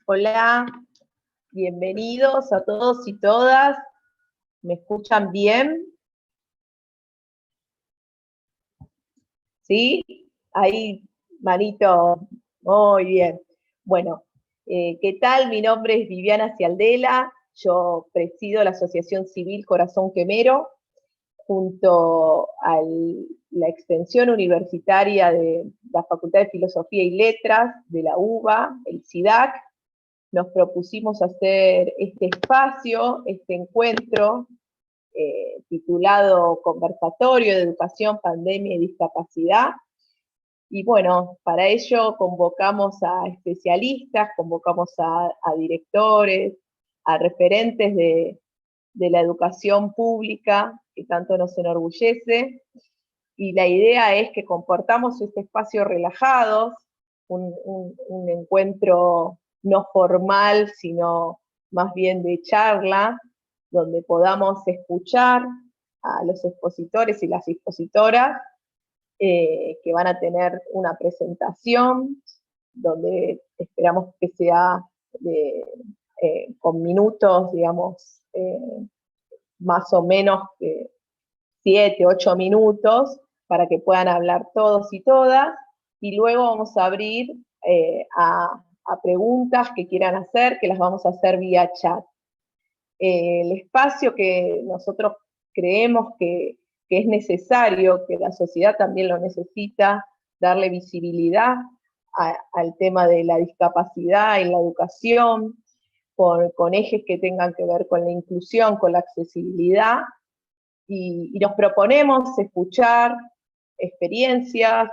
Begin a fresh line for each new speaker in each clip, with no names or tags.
Hola, bienvenidos a todos y todas. ¿Me escuchan bien? ¿Sí? Ahí, manito. Muy bien. Bueno, ¿qué tal? Mi nombre es Viviana Cialdela. Yo presido la Asociación Civil Corazón Quemero, junto a la extensión universitaria de la Facultad de Filosofía y Letras de la UBA, el SIDAC. Nos propusimos hacer este espacio, este encuentro, titulado Conversatorio de Educación, Pandemia y Discapacidad. Y bueno, para ello convocamos a especialistas, convocamos a directores, a referentes de la educación pública, que tanto nos enorgullece, y la idea es que comportamos este espacio relajados, un encuentro no formal, sino más bien de charla, donde podamos escuchar a los expositores y las expositoras, que van a tener una presentación, donde esperamos que sea con minutos, digamos, más o menos 7, 8 minutos, para que puedan hablar todos y todas, y luego vamos a abrir a preguntas que quieran hacer, que las vamos a hacer vía chat. El espacio que nosotros creemos que es necesario, que la sociedad también lo necesita, darle visibilidad al tema de la discapacidad en la educación, con ejes que tengan que ver con la inclusión, con la accesibilidad, y nos proponemos escuchar experiencias,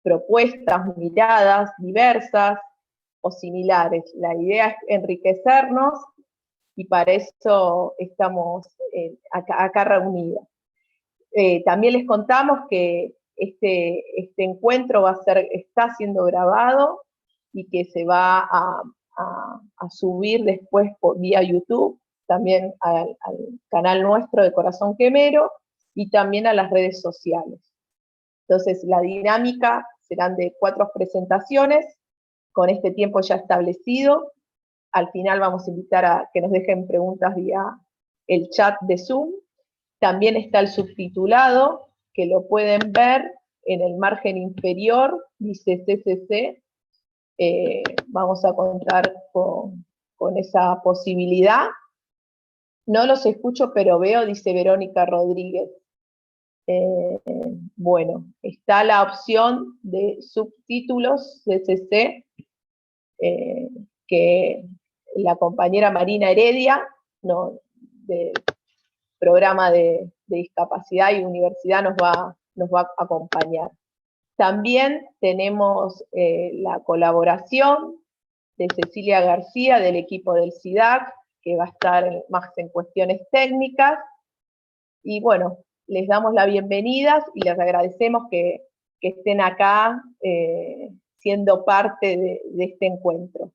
propuestas, miradas diversas o similares. La idea es enriquecernos, y para eso estamos acá reunidos. También les contamos que este encuentro está siendo grabado y que se va a subir después vía YouTube, también al canal nuestro de Corazón Quemero, y también a las redes sociales. Entonces, la dinámica serán de 4 presentaciones, con este tiempo ya establecido. Al final vamos a invitar a que nos dejen preguntas vía el chat de Zoom. También está el subtitulado, que lo pueden ver en el margen inferior, dice CCC. Vamos a contar con esa posibilidad. No los escucho, pero veo, dice Verónica Rodríguez. Bueno, está la opción de subtítulos CCC, que la compañera Marina Heredia, no, del programa de discapacidad y universidad, nos va a acompañar. También tenemos la colaboración de Cecilia García, del equipo del SIDAC, que va a estar más en cuestiones técnicas. Y bueno, les damos la bienvenida y les agradecemos que estén acá siendo parte de este encuentro.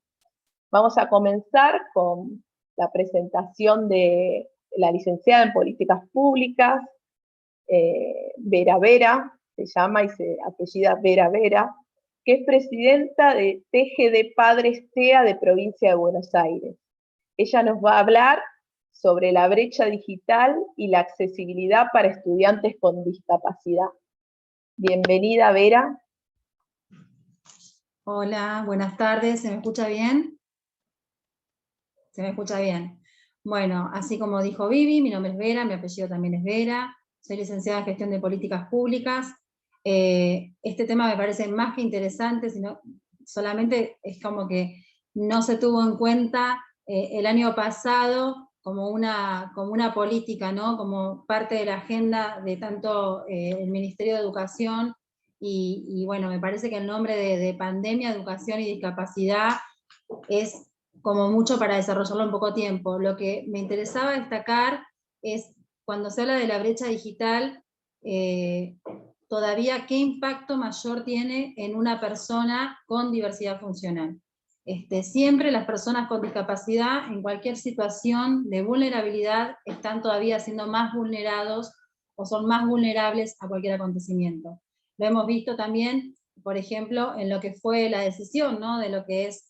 Vamos a comenzar con la presentación de la licenciada en Políticas Públicas, Vera Vera, se llama y se apellida Vera Vera, que es presidenta de TGD Padres TEA de Provincia de Buenos Aires. Ella nos va a hablar sobre la brecha digital y la accesibilidad para estudiantes con discapacidad. Bienvenida, Vera.
Hola, buenas tardes, ¿se me escucha bien? Se me escucha bien. Bueno, así como dijo Vivi, mi nombre es Vera, mi apellido también es Vera, soy licenciada en Gestión de Políticas Públicas. Este tema me parece más que interesante, sino solamente es como que no se tuvo en cuenta el año pasado como una política, ¿no? Como parte de la agenda de tanto el Ministerio de Educación, y bueno, me parece que el nombre de pandemia, educación y discapacidad es como mucho para desarrollarlo en poco tiempo. Lo que me interesaba destacar es, cuando se habla de la brecha digital, todavía qué impacto mayor tiene en una persona con diversidad funcional. Siempre las personas con discapacidad, en cualquier situación de vulnerabilidad, están todavía siendo más vulnerados o son más vulnerables a cualquier acontecimiento. Lo hemos visto también, por ejemplo, en lo que fue la decisión, ¿no?, de lo que es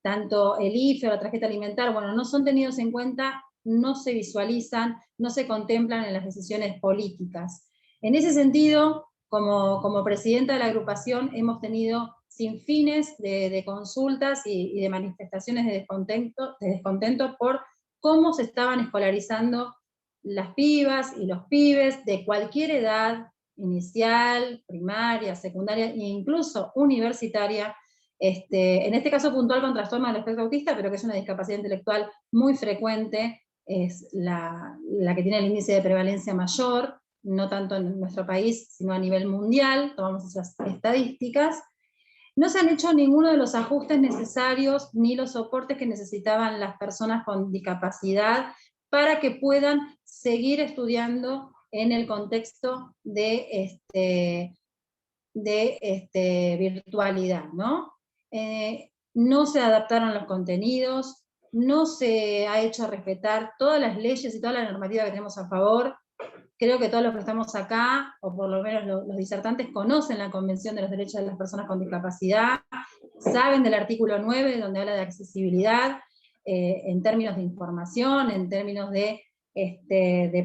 tanto el IFE o la tarjeta alimentar, bueno, no son tenidos en cuenta, no se visualizan, no se contemplan en las decisiones políticas. En ese sentido, como presidenta de la agrupación, hemos tenido sin fines de consultas y de manifestaciones de descontento por cómo se estaban escolarizando las pibas y los pibes de cualquier edad, inicial, primaria, secundaria e incluso universitaria, en este caso puntual con trastorno del espectro autista, pero que es una discapacidad intelectual muy frecuente, es la que tiene el índice de prevalencia mayor, no tanto en nuestro país, sino a nivel mundial, tomamos esas estadísticas. No se han hecho ninguno de los ajustes necesarios ni los soportes que necesitaban las personas con discapacidad para que puedan seguir estudiando en el contexto de virtualidad, ¿no? No se adaptaron los contenidos, no se ha hecho respetar todas las leyes y toda la normativa que tenemos a favor. Creo que todos los que estamos acá, o por lo menos los disertantes, conocen la Convención de los Derechos de las Personas con Discapacidad, saben del artículo 9, donde habla de accesibilidad, en términos de información, en términos de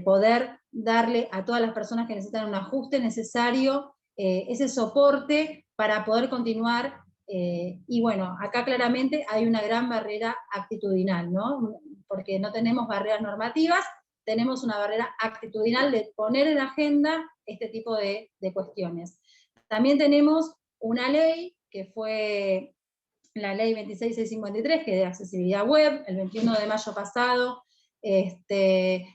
poder darle a todas las personas que necesitan un ajuste necesario, ese soporte para poder continuar. Y bueno, acá claramente hay una gran barrera actitudinal, ¿no? Porque no tenemos barreras normativas, tenemos una barrera actitudinal de poner en agenda este tipo de cuestiones. También tenemos una ley, que fue la ley 26653, que es de accesibilidad web, el 21 de mayo pasado,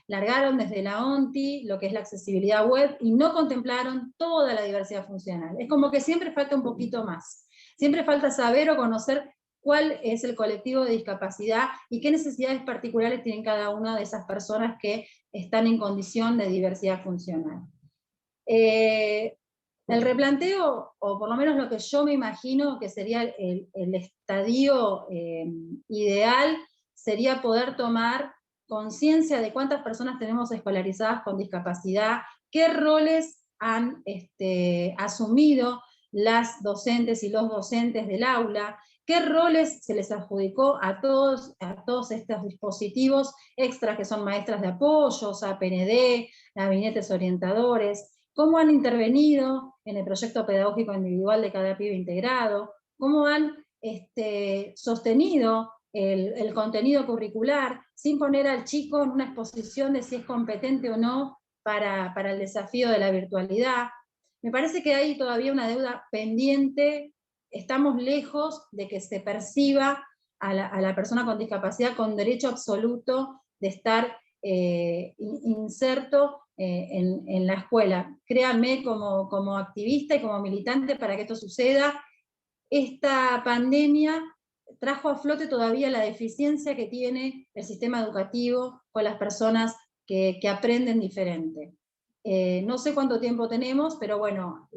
largaron desde la ONTI lo que es la accesibilidad web y no contemplaron toda la diversidad funcional. Es como que siempre falta un poquito más. Siempre falta saber o conocer cuál es el colectivo de discapacidad y qué necesidades particulares tienen cada una de esas personas que están en condición de diversidad funcional. El replanteo, o por lo menos lo que yo me imagino que sería el estadio ideal, sería poder tomar conciencia de cuántas personas tenemos escolarizadas con discapacidad, qué roles han asumido las docentes y los docentes del aula, qué roles se les adjudicó a todos estos dispositivos extras que son maestras de apoyos, APND, gabinetes orientadores, cómo han intervenido en el proyecto pedagógico individual de cada pibe integrado, cómo han sostenido el contenido curricular, sin poner al chico en una exposición de si es competente o no para el desafío de la virtualidad. Me parece que hay todavía una deuda pendiente, estamos lejos de que se perciba a la persona con discapacidad con derecho absoluto de estar inserto en la escuela. Créanme, como activista y como militante para que esto suceda, esta pandemia trajo a flote todavía la deficiencia que tiene el sistema educativo con las personas que aprenden diferente. No sé cuánto tiempo tenemos, pero bueno,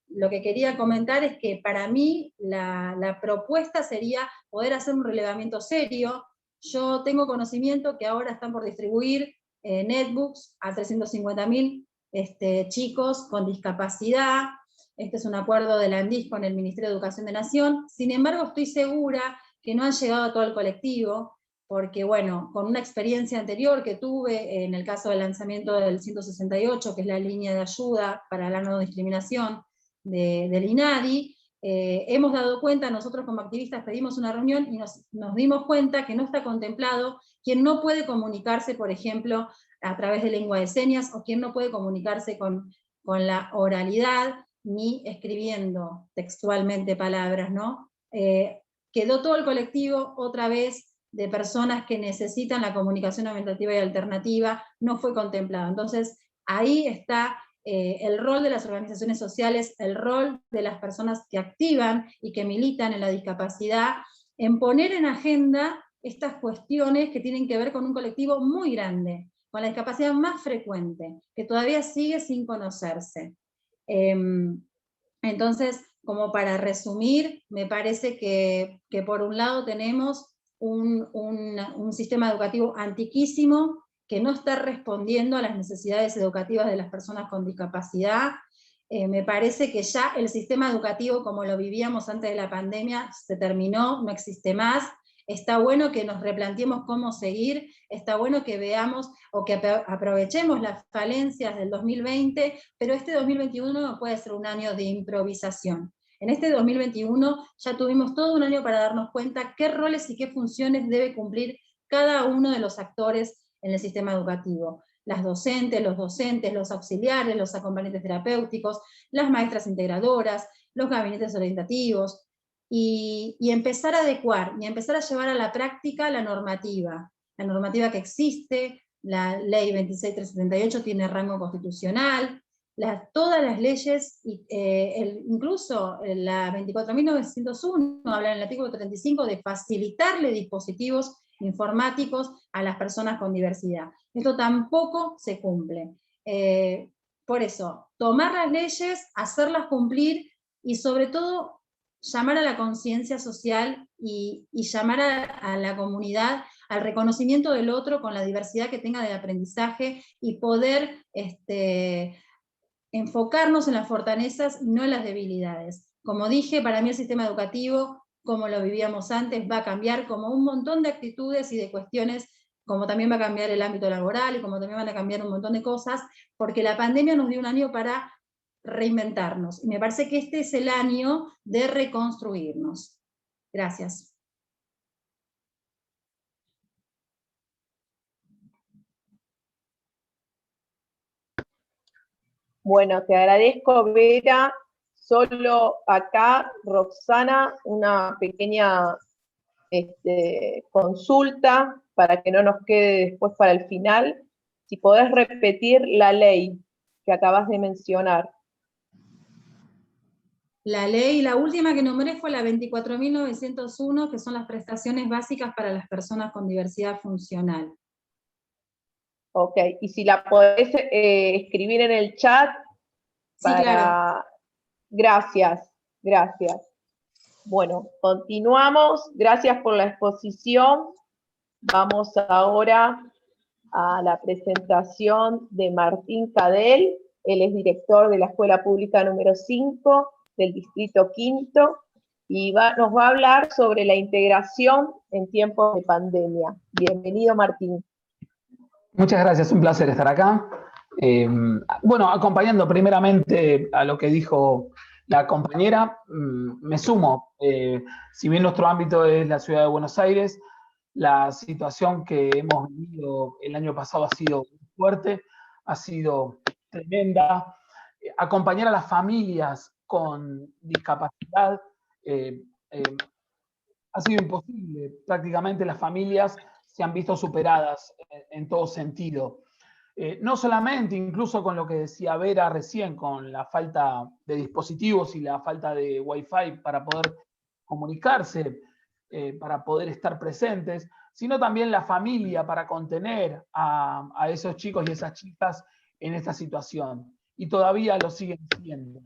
lo que quería comentar es que para mí la propuesta sería poder hacer un relevamiento serio. Yo tengo conocimiento que ahora están por distribuir netbooks a 350.000 chicos con discapacidad. Este es un acuerdo de la ANDIS con el Ministerio de Educación de Nación. Sin embargo, estoy segura que no han llegado a todo el colectivo, porque bueno, con una experiencia anterior que tuve en el caso del lanzamiento del 168, que es la línea de ayuda para la no discriminación del INADI, hemos dado cuenta, nosotros como activistas pedimos una reunión y nos dimos cuenta que no está contemplado quien no puede comunicarse, por ejemplo, a través de lengua de señas, o quien no puede comunicarse con la oralidad, ni escribiendo textualmente palabras, ¿no? Quedó todo el colectivo otra vez de personas que necesitan la comunicación aumentativa y alternativa, no fue contemplado. Entonces, ahí está el rol de las organizaciones sociales, el rol de las personas que activan y que militan en la discapacidad, en poner en agenda estas cuestiones que tienen que ver con un colectivo muy grande, con la discapacidad más frecuente, que todavía sigue sin conocerse. Entonces, como para resumir, me parece que por un lado tenemos un sistema educativo antiquísimo que no está respondiendo a las necesidades educativas de las personas con discapacidad, Me parece que ya el sistema educativo como lo vivíamos antes de la pandemia se terminó, no existe más. Está bueno que nos replanteemos cómo seguir, está bueno que veamos o que aprovechemos las falencias del 2020, pero este 2021 no puede ser un año de improvisación. En este 2021 ya tuvimos todo un año para darnos cuenta qué roles y qué funciones debe cumplir cada uno de los actores en el sistema educativo. Las docentes, los auxiliares, los acompañantes terapéuticos, las maestras integradoras, los gabinetes orientativos, y empezar a adecuar, y empezar a llevar a la práctica la normativa que existe. La ley 26378 tiene rango constitucional, todas las leyes, incluso la 24.901 habla en el artículo 35 de facilitarle dispositivos informáticos a las personas con diversidad. Esto tampoco se cumple. Por eso, tomar las leyes, hacerlas cumplir y sobre todo llamar a la conciencia social y llamar a la comunidad al reconocimiento del otro con la diversidad que tenga del aprendizaje y poder enfocarnos en las fortalezas y no en las debilidades. Como dije, para mí el sistema educativo, como lo vivíamos antes, va a cambiar como un montón de actitudes y de cuestiones, como también va a cambiar el ámbito laboral y como también van a cambiar un montón de cosas, porque la pandemia nos dio un año para reinventarnos. Y me parece que este es el año de reconstruirnos. Gracias.
Bueno, te agradezco, Vera. Solo acá, Roxana, una pequeña consulta para que no nos quede después para el final. Si podés repetir la ley que acabas de mencionar.
La ley, la última que nombré fue la 24.901, que son las prestaciones básicas para las personas con diversidad funcional.
Ok, y si la podés escribir en el chat para...
Sí, claro.
Gracias, gracias. Bueno, continuamos. Gracias por la exposición. Vamos ahora a la presentación de Martín Cadel. Él es director de la Escuela Pública número 5 del Distrito Quinto y nos va a hablar sobre la integración en tiempos de pandemia. Bienvenido, Martín.
Muchas gracias, un placer estar acá. Bueno, acompañando primeramente a lo que dijo la compañera, me sumo. Si bien nuestro ámbito es la ciudad de Buenos Aires, la situación que hemos vivido el año pasado ha sido fuerte, ha sido tremenda. Acompañar a las familias con discapacidad ha sido imposible. Prácticamente las familias se han visto superadas en todo sentido. No solamente, incluso con lo que decía Vera recién, con la falta de dispositivos y la falta de Wi-Fi para poder comunicarse, para poder estar presentes, sino también la familia para contener a esos chicos y esas chicas en esta situación. Y todavía lo siguen siendo.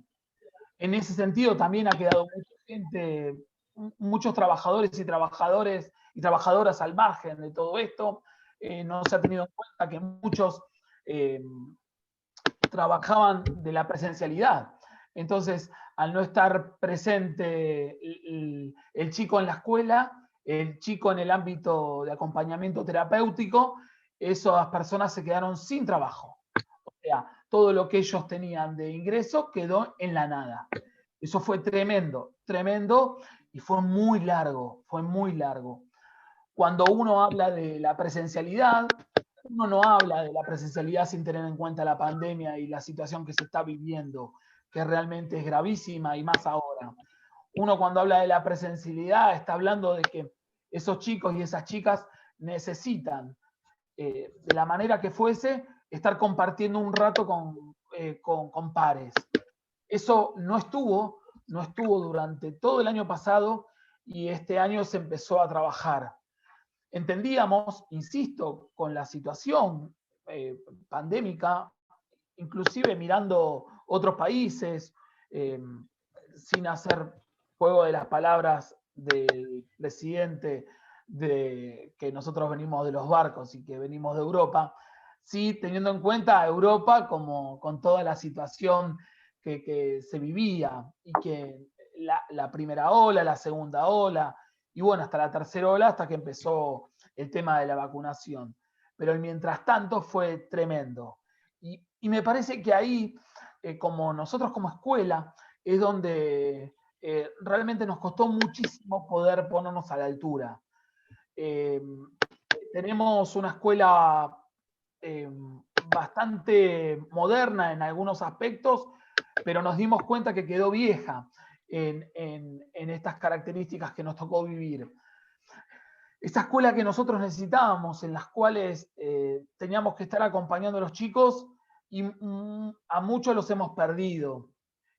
En ese sentido también ha quedado mucha gente, muchos trabajadores y trabajadoras al margen de todo esto. No se ha tenido en cuenta que muchos trabajaban de la presencialidad. Entonces, al no estar presente el chico en la escuela, el chico en el ámbito de acompañamiento terapéutico, esas personas se quedaron sin trabajo. O sea, todo lo que ellos tenían de ingreso quedó en la nada. Eso fue tremendo, tremendo, y fue muy largo, fue muy largo. Cuando uno habla de la presencialidad, uno no habla de la presencialidad sin tener en cuenta la pandemia y la situación que se está viviendo, que realmente es gravísima y más ahora. Uno cuando habla de la presencialidad está hablando de que esos chicos y esas chicas necesitan, de la manera que fuese, estar compartiendo un rato con pares. Eso no estuvo durante todo el año pasado y este año se empezó a trabajar. Entendíamos, insisto, con la situación pandémica, inclusive mirando otros países, sin hacer juego de las palabras del presidente de que nosotros venimos de los barcos y que venimos de Europa, sí teniendo en cuenta a Europa como con toda la situación que se vivía, y que la primera ola, la segunda ola, y bueno, hasta la tercera ola, hasta que empezó el tema de la vacunación. Pero el mientras tanto fue tremendo. Y me parece que ahí, como nosotros como escuela, es donde realmente nos costó muchísimo poder ponernos a la altura. Tenemos una escuela bastante moderna en algunos aspectos, pero nos dimos cuenta que quedó vieja en estas características que nos tocó vivir. Esa escuela que nosotros necesitábamos, en las cuales teníamos que estar acompañando a los chicos, y a muchos los hemos perdido.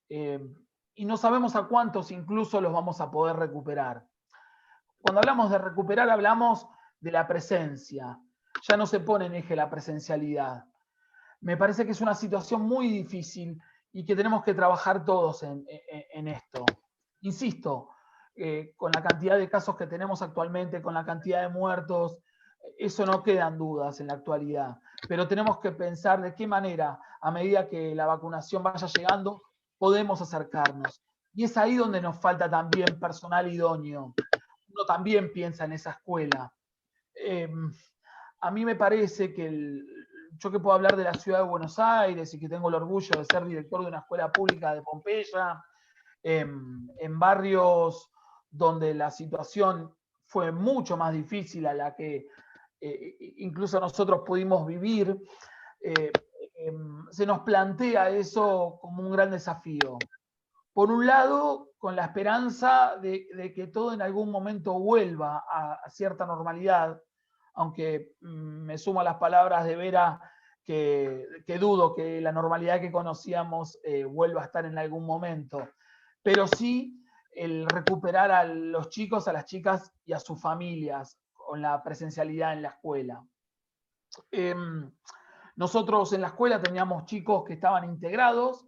Y no sabemos a cuántos incluso los vamos a poder recuperar. Cuando hablamos de recuperar, hablamos de la presencia. Ya no se pone en eje la presencialidad. Me parece que es una situación muy difícil y que tenemos que trabajar todos en esto. Insisto, con la cantidad de casos que tenemos actualmente, con la cantidad de muertos, eso no quedan dudas en la actualidad. Pero tenemos que pensar de qué manera, a medida que la vacunación vaya llegando, podemos acercarnos. Y es ahí donde nos falta también personal idóneo. Uno también piensa en esa escuela. A mí me parece que yo que puedo hablar de la ciudad de Buenos Aires y que tengo el orgullo de ser director de una escuela pública de Pompeya, en barrios donde la situación fue mucho más difícil a la que incluso nosotros pudimos vivir, se nos plantea eso como un gran desafío. Por un lado, con la esperanza de que todo en algún momento vuelva a cierta normalidad, aunque me sumo a las palabras de Vera, que dudo que la normalidad que conocíamos vuelva a estar en algún momento, pero sí el recuperar a los chicos, a las chicas y a sus familias con la presencialidad en la escuela. Nosotros en la escuela teníamos chicos que estaban integrados.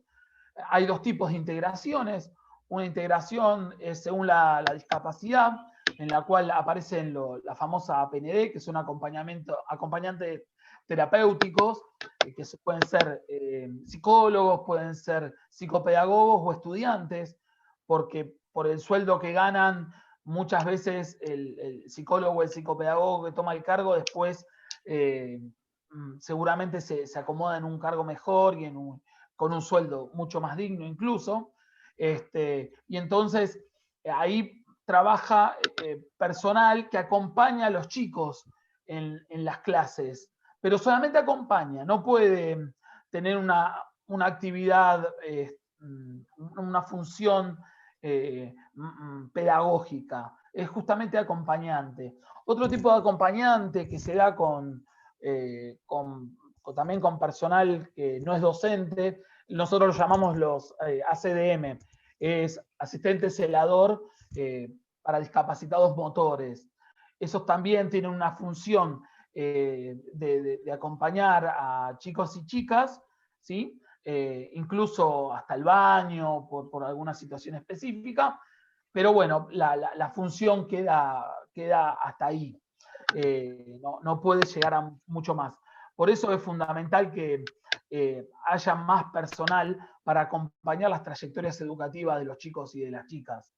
Hay dos tipos de integraciones. Una integración es según la discapacidad, en la cual aparecen la famosa APND, que son acompañantes terapéuticos, que pueden ser psicólogos, pueden ser psicopedagogos o estudiantes, porque por el sueldo que ganan, muchas veces el psicólogo o el psicopedagogo que toma el cargo después seguramente se acomoda en un cargo mejor y con un sueldo mucho más digno incluso. Y entonces ahí trabaja personal que acompaña a los chicos en las clases, pero solamente acompaña, no puede tener una actividad, una función pedagógica, es justamente acompañante. Otro tipo de acompañante que se da también con personal que no es docente, nosotros lo llamamos los ACDM, es asistente celador para discapacitados motores. Esos también tienen una función de acompañar a chicos y chicas, ¿sí? Incluso hasta el baño por alguna situación específica, pero bueno, la función queda hasta ahí. No puede llegar a mucho más. Por eso es fundamental que haya más personal para acompañar las trayectorias educativas de los chicos y de las chicas.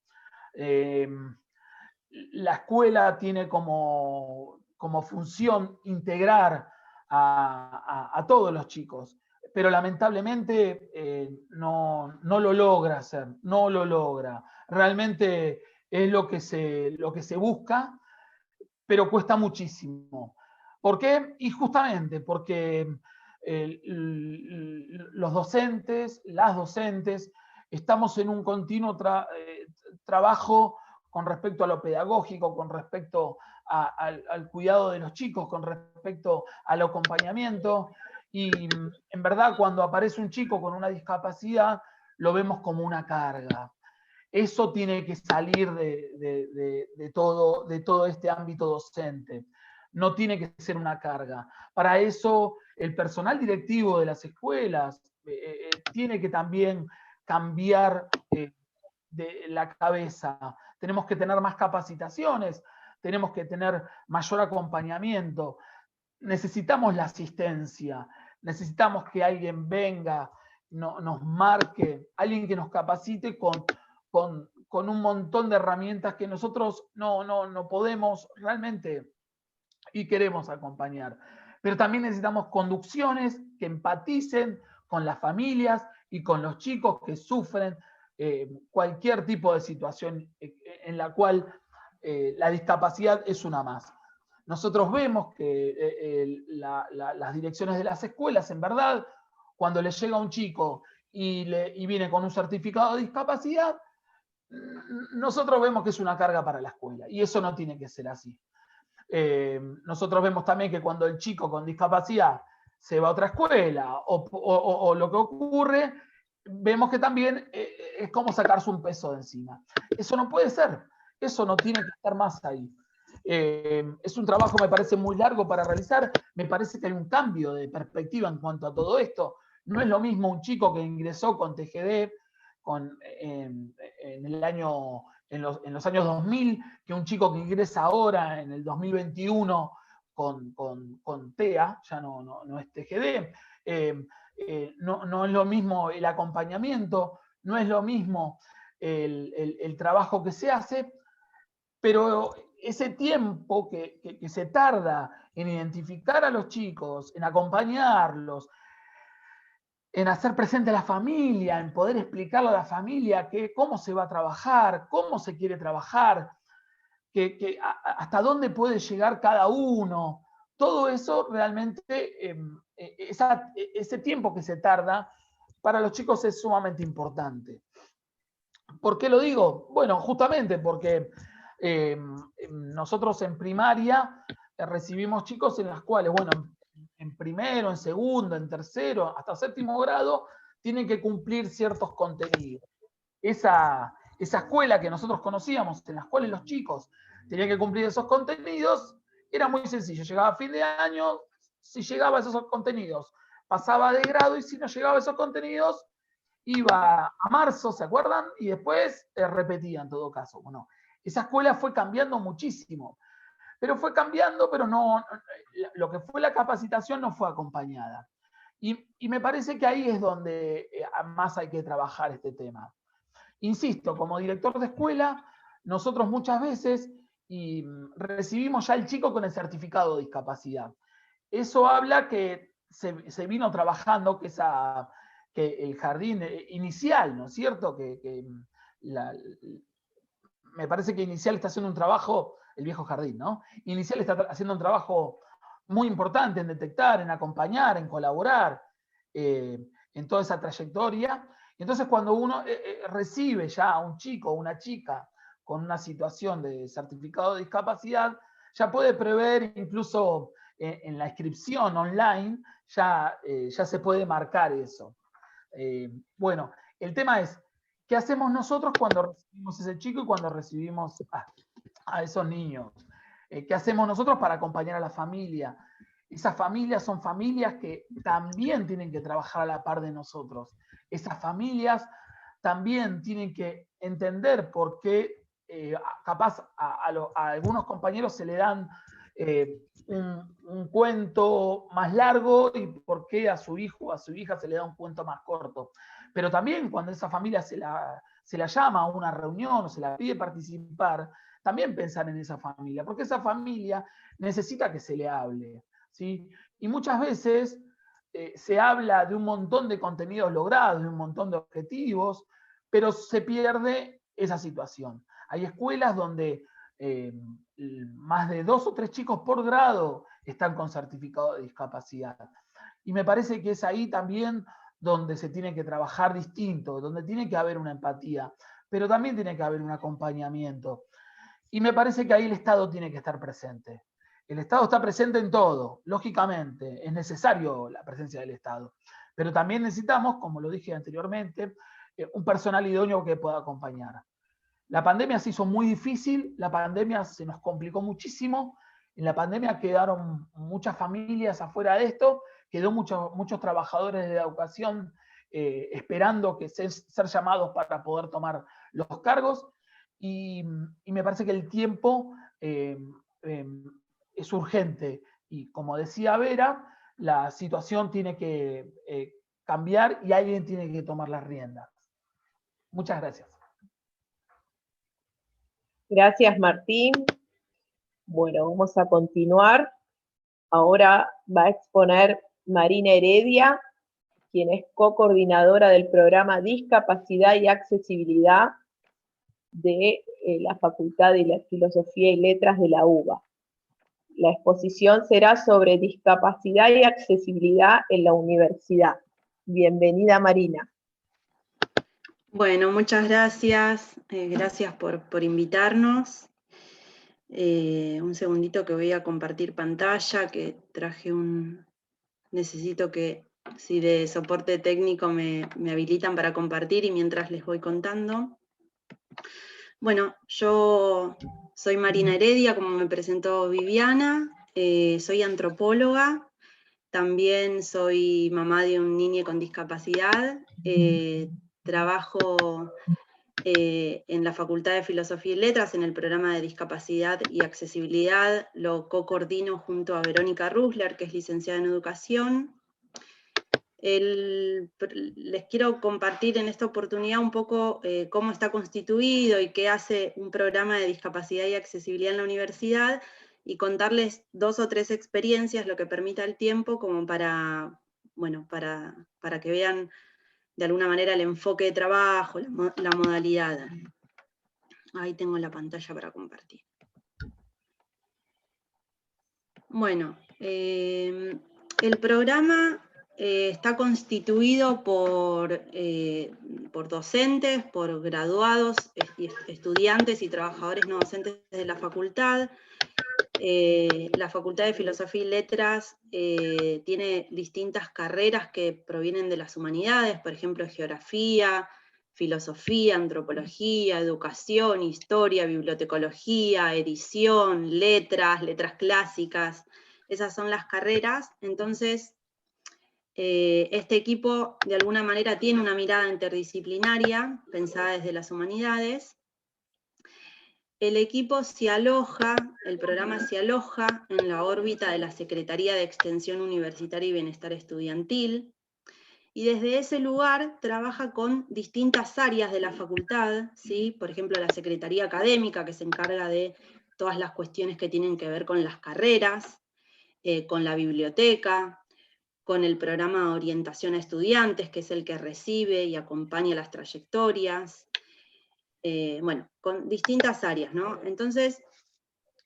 La escuela tiene como función integrar a todos los chicos, pero lamentablemente no lo logra hacer, no lo logra. Realmente es lo que se busca, pero cuesta muchísimo. ¿Por qué? Y justamente porque los docentes, las docentes, estamos en un continuo trabajo con respecto a lo pedagógico, con respecto al cuidado de los chicos, con respecto al acompañamiento. Y en verdad, cuando aparece un chico con una discapacidad, lo vemos como una carga. Eso tiene que salir de todo este ámbito docente. No tiene que ser una carga. Para eso, el personal directivo de las escuelas tiene que también cambiar de la cabeza. Tenemos que tener más capacitaciones, tenemos que tener mayor acompañamiento. Necesitamos la asistencia, necesitamos que alguien venga nos marque, alguien que nos capacite con un montón de herramientas que nosotros no podemos realmente y queremos acompañar. Pero también necesitamos conducciones que empaticen con las familias y con los chicos que sufren cualquier tipo de situación en la cual la discapacidad es una más. Nosotros vemos que las direcciones de las escuelas, en verdad, cuando les llega un chico y viene con un certificado de discapacidad, nosotros vemos que es una carga para la escuela, y eso no tiene que ser así. Nosotros vemos también que cuando el chico con discapacidad se va a otra escuela o lo que ocurre, vemos que también es como sacarse un peso de encima. Eso no puede ser, eso no tiene que estar más ahí. Es un trabajo, me parece, muy largo para realizar. Me parece que hay un cambio de perspectiva en cuanto a todo esto. No es lo mismo un chico que ingresó con TGD en los años 2000 que un chico que ingresa ahora en el 2021 con TEA, ya no es TGD. No es lo mismo el acompañamiento, no es lo mismo el trabajo que se hace, pero ese tiempo que se tarda en identificar a los chicos, en acompañarlos, en hacer presente a la familia, en poder explicarle a la familia cómo se va a trabajar, cómo se quiere trabajar, hasta dónde puede llegar cada uno. Todo eso realmente, ese tiempo que se tarda, para los chicos es sumamente importante. ¿Por qué lo digo? Bueno, justamente porque nosotros en primaria recibimos chicos en las cuales, bueno, en primero, en segundo, en tercero, hasta séptimo grado, tienen que cumplir ciertos contenidos. Esa escuela que nosotros conocíamos, en las cuales los chicos tenían que cumplir esos contenidos, era muy sencillo. Llegaba a fin de año, si llegaba a esos contenidos, pasaba de grado, y si no llegaba a esos contenidos, iba a marzo, ¿se acuerdan? Y después repetía en todo caso. Bueno, esa escuela fue cambiando muchísimo. Pero fue cambiando, pero lo que fue la capacitación no fue acompañada. Y me parece que ahí es donde más hay que trabajar este tema. Insisto, como director de escuela, nosotros muchas veces recibimos ya el chico con el certificado de discapacidad. Eso habla que se vino trabajando que el jardín inicial, ¿no es cierto? Me parece que inicial está haciendo un trabajo, el viejo jardín, ¿no? Inicial está haciendo un trabajo muy importante en detectar, en acompañar, en colaborar en toda esa trayectoria. Entonces, cuando uno recibe ya a un chico o una chica con una situación de certificado de discapacidad, ya puede prever incluso en la inscripción online, ya se puede marcar eso. Bueno, el tema es, ¿qué hacemos nosotros cuando recibimos a ese chico y cuando recibimos a esos niños? ¿Qué hacemos nosotros para acompañar a la familia? Esas familias son familias que también tienen que trabajar a la par de nosotros. Esas familias también tienen que entender por qué capaz a algunos compañeros se le dan un cuento más largo y por qué a su hijo o a su hija se le da un cuento más corto. Pero también cuando esa familia se la llama a una reunión o se la pide participar, también pensar en esa familia, porque esa familia necesita que se le hable, ¿sí? Y muchas veces se habla de un montón de contenidos logrados, de un montón de objetivos, pero se pierde esa situación. Hay escuelas donde más de 2 o 3 chicos por grado están con certificado de discapacidad. Y me parece que es ahí también donde se tiene que trabajar distinto, donde tiene que haber una empatía, pero también tiene que haber un acompañamiento. Y me parece que ahí el Estado tiene que estar presente. El Estado está presente en todo, lógicamente, es necesario la presencia del Estado. Pero también necesitamos, como lo dije anteriormente, un personal idóneo que pueda acompañar. La pandemia se hizo muy difícil, la pandemia se nos complicó muchísimo, en la pandemia quedaron muchas familias afuera de esto, quedó muchos trabajadores de la educación esperando que ser llamados para poder tomar los cargos, y me parece que el tiempo es urgente, y como decía Vera, la situación tiene que cambiar y alguien tiene que tomar las riendas. Muchas gracias.
Gracias, Martín. Bueno, vamos a continuar. Ahora va a exponer Marina Heredia, quien es co-coordinadora del programa Discapacidad y Accesibilidad de la Facultad de Filosofía y Letras de la UBA. La exposición será sobre discapacidad y accesibilidad en la universidad. Bienvenida, Marina.
Bueno, muchas gracias. Gracias por invitarnos. Un segundito que voy a compartir pantalla, que traje necesito que, si de soporte técnico me habilitan para compartir y mientras les voy contando. Bueno, yo soy Marina Heredia, como me presentó Viviana, soy antropóloga, también soy mamá de un niño con discapacidad, trabajo en la Facultad de Filosofía y Letras, en el programa de Discapacidad y Accesibilidad, lo co-coordino junto a Verónica Rusler, que es licenciada en Educación. Les quiero compartir en esta oportunidad un poco cómo está constituido y qué hace un programa de discapacidad y accesibilidad en la universidad, y contarles 2 o 3 experiencias, lo que permita el tiempo, como para que vean de alguna manera el enfoque de trabajo, la modalidad. Ahí tengo la pantalla para compartir. Bueno, el programa está constituido por docentes, por graduados, estudiantes y trabajadores no docentes de la facultad. La Facultad de Filosofía y Letras tiene distintas carreras que provienen de las humanidades, por ejemplo, geografía, filosofía, antropología, educación, historia, bibliotecología, edición, letras clásicas. Esas son las carreras. Entonces, este equipo de alguna manera tiene una mirada interdisciplinaria, pensada desde las humanidades. El equipo el programa se aloja en la órbita de la Secretaría de Extensión Universitaria y Bienestar Estudiantil, y desde ese lugar trabaja con distintas áreas de la facultad, ¿sí? Por ejemplo, la Secretaría Académica, que se encarga de todas las cuestiones que tienen que ver con las carreras, con la biblioteca, con el programa de orientación a estudiantes, que es el que recibe y acompaña las trayectorias, con distintas áreas, ¿no? Entonces,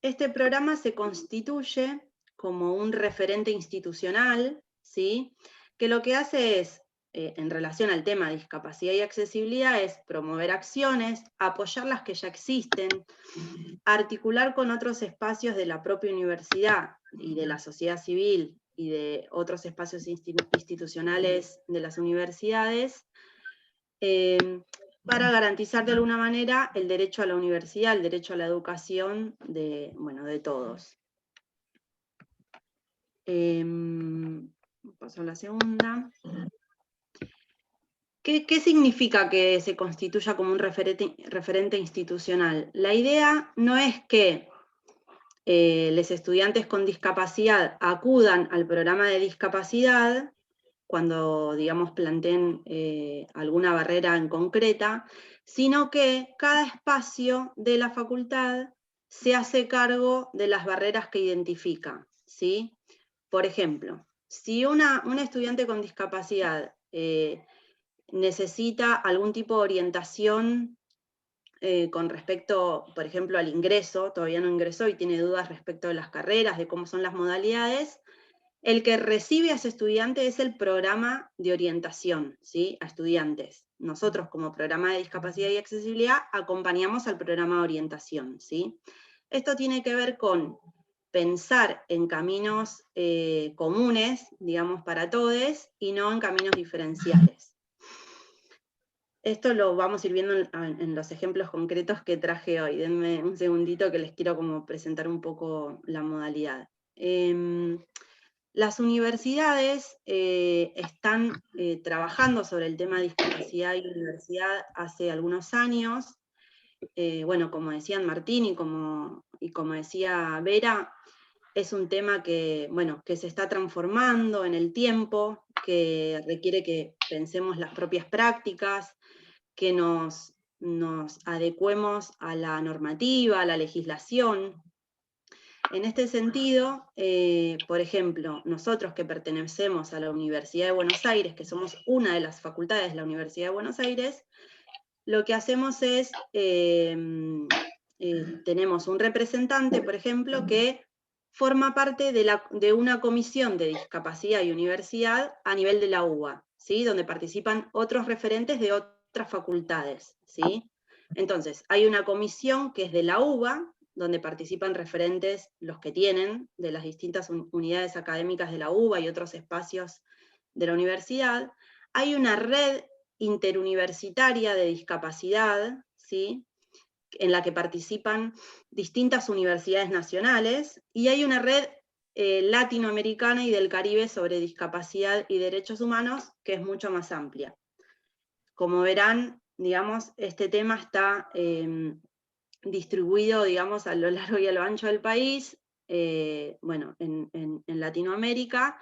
este programa se constituye como un referente institucional, ¿sí? Que lo que hace es, en relación al tema de discapacidad y accesibilidad, es promover acciones, apoyar las que ya existen, articular con otros espacios de la propia universidad y de la sociedad civil y de otros espacios institucionales de las universidades, para garantizar de alguna manera el derecho a la universidad, el derecho a la educación de todos. Paso a la segunda. ¿Qué significa que se constituya como un referente institucional? La idea no es que los estudiantes con discapacidad acudan al programa de discapacidad cuando, digamos, planteen alguna barrera en concreta, sino que cada espacio de la facultad se hace cargo de las barreras que identifica, ¿sí? Por ejemplo, si un estudiante con discapacidad necesita algún tipo de orientación con respecto, por ejemplo, al ingreso, todavía no ingresó y tiene dudas respecto de las carreras, de cómo son las modalidades, el que recibe a ese estudiante es el programa de orientación, ¿sí? A estudiantes. Nosotros, como programa de discapacidad y accesibilidad, acompañamos al programa de orientación, ¿sí? Esto tiene que ver con pensar en caminos comunes, digamos, para todos, y no en caminos diferenciales. Esto lo vamos a ir viendo en los ejemplos concretos que traje hoy. Denme un segundito que les quiero como presentar un poco la modalidad. Las universidades están trabajando sobre el tema de discapacidad y universidad hace algunos años. Como decían Martín y como decía Vera, es un tema que, bueno, que se está transformando en el tiempo, que requiere que pensemos las propias prácticas, que nos adecuemos a la normativa, a la legislación. En este sentido, por ejemplo, nosotros que pertenecemos a la Universidad de Buenos Aires, que somos una de las facultades de la Universidad de Buenos Aires, lo que hacemos es, tenemos un representante, por ejemplo, que forma parte de una comisión de discapacidad y universidad a nivel de la UBA, ¿sí? Donde participan otros referentes de otras facultades, ¿sí? Entonces, hay una comisión que es de la UBA, donde participan referentes, los que tienen, de las distintas unidades académicas de la UBA y otros espacios de la universidad. Hay una red interuniversitaria de discapacidad, ¿sí? En la que participan distintas universidades nacionales, y hay una red latinoamericana y del Caribe sobre discapacidad y derechos humanos, que es mucho más amplia. Como verán, digamos, este tema está distribuido, digamos, a lo largo y a lo ancho del país, bueno, en Latinoamérica,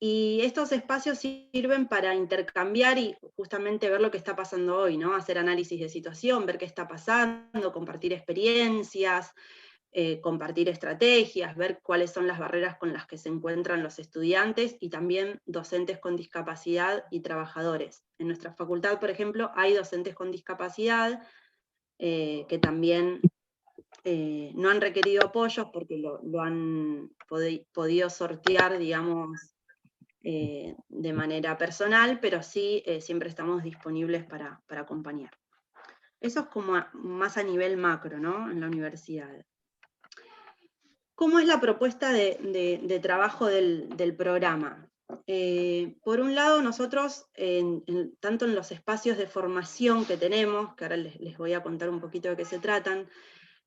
y estos espacios sirven para intercambiar y justamente ver lo que está pasando hoy, ¿no? Hacer análisis de situación, ver qué está pasando, compartir experiencias, compartir estrategias, ver cuáles son las barreras con las que se encuentran los estudiantes y también docentes con discapacidad y trabajadores. En nuestra facultad, por ejemplo, hay docentes con discapacidad que también no han requerido apoyos porque lo han podido sortear, digamos, de manera personal, pero sí siempre estamos disponibles para acompañar. Eso es como más a nivel macro, ¿no? En la universidad. ¿Cómo es la propuesta de trabajo del programa? Por un lado, nosotros, tanto en los espacios de formación que tenemos, que ahora les voy a contar un poquito de qué se tratan,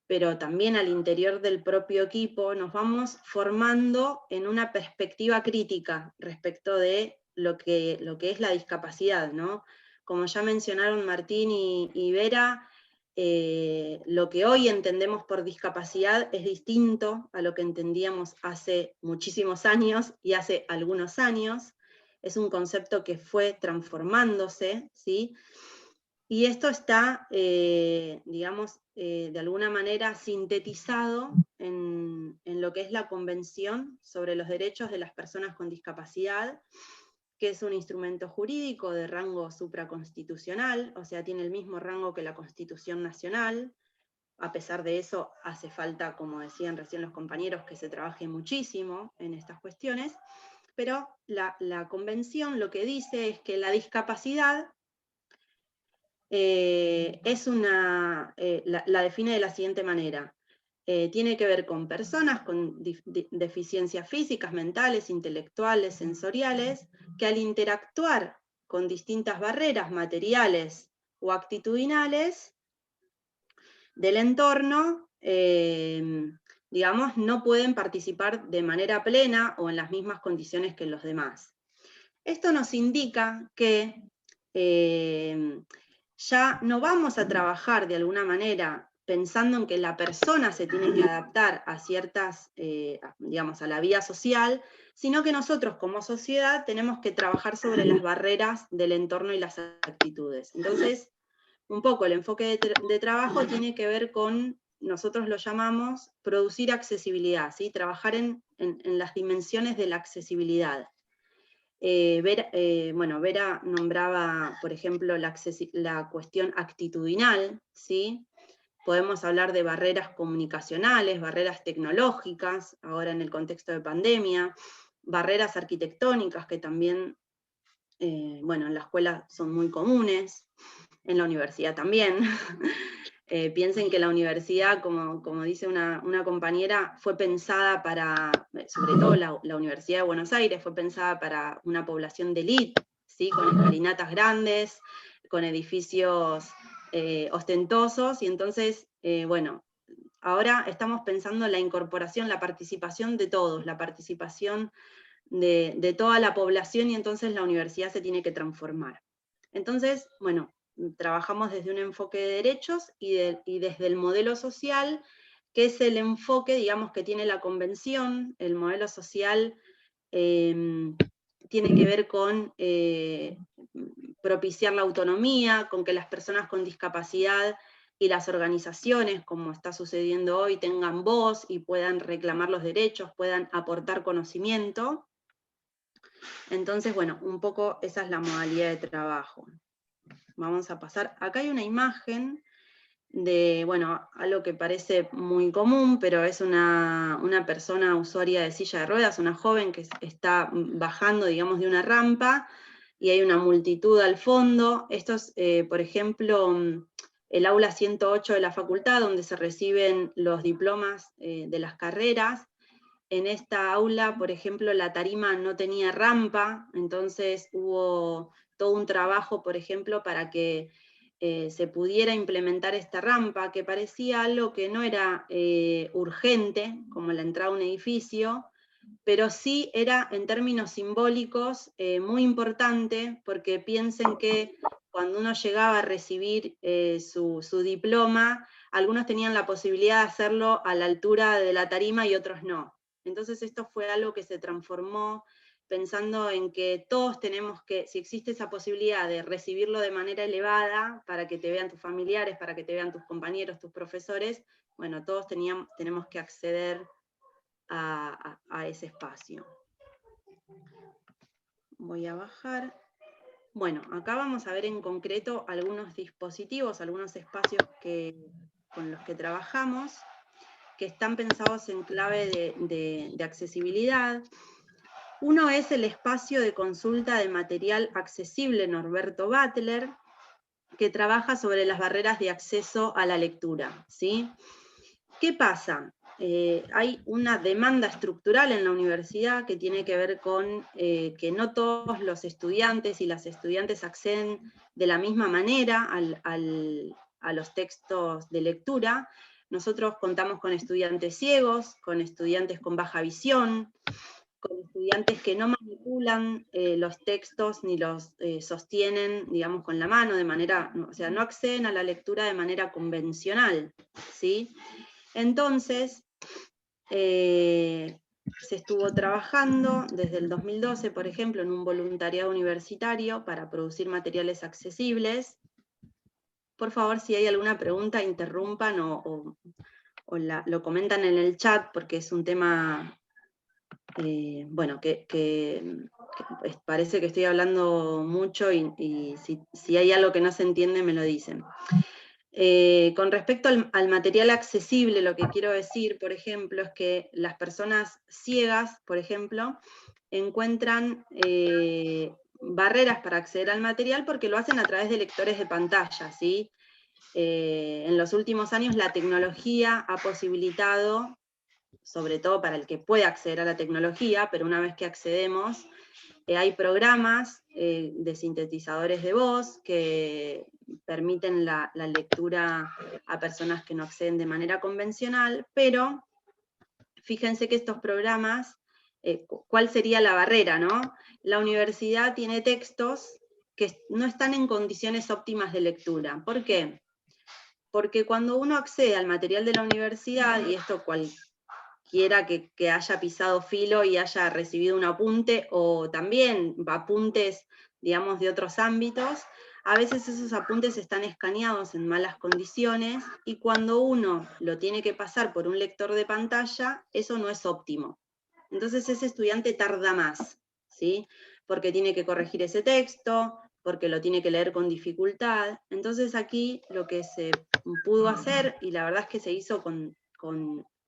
pero también al interior del propio equipo, nos vamos formando en una perspectiva crítica respecto de lo que es la discapacidad, ¿no? Como ya mencionaron Martín y Vera, lo que hoy entendemos por discapacidad es distinto a lo que entendíamos hace muchísimos años y hace algunos años. Es un concepto que fue transformándose, ¿sí? Y esto está, digamos, de alguna manera sintetizado en lo que es la Convención sobre los Derechos de las Personas con Discapacidad, que es un instrumento jurídico de rango supraconstitucional, o sea, tiene el mismo rango que la Constitución Nacional. A pesar de eso, hace falta, como decían recién los compañeros, que se trabaje muchísimo en estas cuestiones, pero la Convención lo que dice es que la discapacidad la define de la siguiente manera. Tiene que ver con personas con deficiencias físicas, mentales, intelectuales, sensoriales, que al interactuar con distintas barreras materiales o actitudinales del entorno, digamos, no pueden participar de manera plena o en las mismas condiciones que los demás. Esto nos indica que ya no vamos a trabajar de alguna manera pensando en que la persona se tiene que adaptar a ciertas, digamos, a la vida social, sino que nosotros como sociedad tenemos que trabajar sobre las barreras del entorno y las actitudes. Entonces, un poco el enfoque de trabajo tiene que ver con, nosotros lo llamamos, producir accesibilidad, ¿sí? Trabajar en las dimensiones de la accesibilidad. Vera nombraba, por ejemplo, la cuestión actitudinal, ¿sí? Podemos hablar de barreras comunicacionales, barreras tecnológicas, ahora en el contexto de pandemia, barreras arquitectónicas que también, en la escuela son muy comunes, en la universidad también. Piensen que la universidad, como dice una compañera, fue pensada para, sobre todo la Universidad de Buenos Aires, fue pensada para una población de élite, ¿sí? Con escalinatas grandes, con edificios ostentosos, y entonces, ahora estamos pensando en la incorporación, la participación de todos, la participación de toda la población, y entonces la universidad se tiene que transformar. Entonces, trabajamos desde un enfoque de derechos y desde el modelo social que es el enfoque, digamos, que tiene la convención. El modelo social tiene que ver con propiciar la autonomía, con que las personas con discapacidad y las organizaciones, como está sucediendo hoy, tengan voz y puedan reclamar los derechos, puedan aportar conocimiento. Entonces, bueno, un poco esa es la modalidad de trabajo. Vamos a pasar, acá hay una imagen de, bueno, algo que parece muy común, pero es una persona usuaria de silla de ruedas, una joven que está bajando, digamos, de una rampa, y hay una multitud al fondo. Esto es, por ejemplo, el aula 108 de la facultad, donde se reciben los diplomas de las carreras. En esta aula, por ejemplo, la tarima no tenía rampa, entonces hubo todo un trabajo, por ejemplo, para que se pudiera implementar esta rampa, que parecía algo que no era urgente, como la entrada a un edificio, pero sí era en términos simbólicos muy importante, porque piensen que cuando uno llegaba a recibir su diploma, algunos tenían la posibilidad de hacerlo a la altura de la tarima y otros no. Entonces esto fue algo que se transformó pensando en que todos tenemos que, si existe esa posibilidad de recibirlo de manera elevada, para que te vean tus familiares, para que te vean tus compañeros, tus profesores, bueno, todos tenemos que acceder a ese espacio. Voy a bajar. Bueno, acá vamos a ver en concreto algunos dispositivos, algunos espacios con los que trabajamos, que están pensados en clave de accesibilidad. Uno es el espacio de consulta de material accesible Norberto Butler, que trabaja sobre las barreras de acceso a la lectura, ¿sí? ¿Qué pasa? Hay una demanda estructural en la universidad que tiene que ver con que no todos los estudiantes y las estudiantes acceden de la misma manera a los textos de lectura. Nosotros contamos con estudiantes ciegos, con estudiantes con baja visión, con estudiantes que no manipulan los textos ni los sostienen, digamos, con la mano, de manera, o sea, no acceden a la lectura de manera convencional, ¿sí? Entonces, se estuvo trabajando desde el 2012, por ejemplo, en un voluntariado universitario para producir materiales accesibles. Por favor, si hay alguna pregunta, interrumpan o lo comentan en el chat, porque es un tema, bueno, que parece que estoy hablando mucho y si hay algo que no se entiende, me lo dicen. Con respecto al material accesible, lo que quiero decir, por ejemplo, es que las personas ciegas, por ejemplo, encuentran barreras para acceder al material porque lo hacen a través de lectores de pantalla, ¿sí? En los últimos años la tecnología ha posibilitado, sobre todo para el que puede acceder a la tecnología, pero una vez que accedemos, hay programas de sintetizadores de voz que permiten la lectura a personas que no acceden de manera convencional, pero fíjense que estos programas, ¿cuál sería la barrera, no? La universidad tiene textos que no están en condiciones óptimas de lectura. ¿Por qué? Porque cuando uno accede al material de la universidad, y esto cualquiera que haya pisado filo y haya recibido un apunte, o también apuntes, digamos, de otros ámbitos, a veces esos apuntes están escaneados en malas condiciones, y cuando uno lo tiene que pasar por un lector de pantalla, eso no es óptimo. Entonces ese estudiante tarda más, ¿sí? Porque tiene que corregir ese texto, porque lo tiene que leer con dificultad. Entonces aquí lo que se pudo hacer, y la verdad es que se hizo con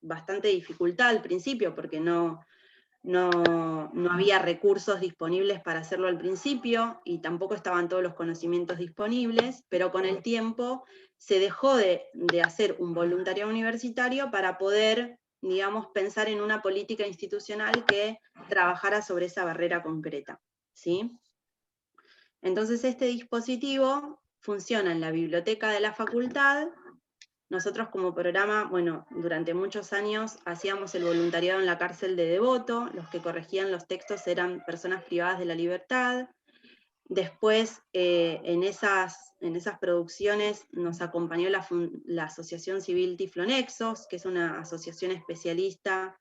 bastante dificultad al principio, porque no había recursos disponibles para hacerlo al principio, y tampoco estaban todos los conocimientos disponibles, pero con el tiempo se dejó de hacer un voluntariado universitario para poder, digamos, pensar en una política institucional que trabajara sobre esa barrera concreta, ¿sí? Entonces este dispositivo funciona en la biblioteca de la facultad. Nosotros como programa, bueno, durante muchos años hacíamos el voluntariado en la cárcel de Devoto, los que corregían los textos eran personas privadas de la libertad, Después, en esas producciones nos acompañó la Asociación Civil Tiflonexos, que es una asociación especialista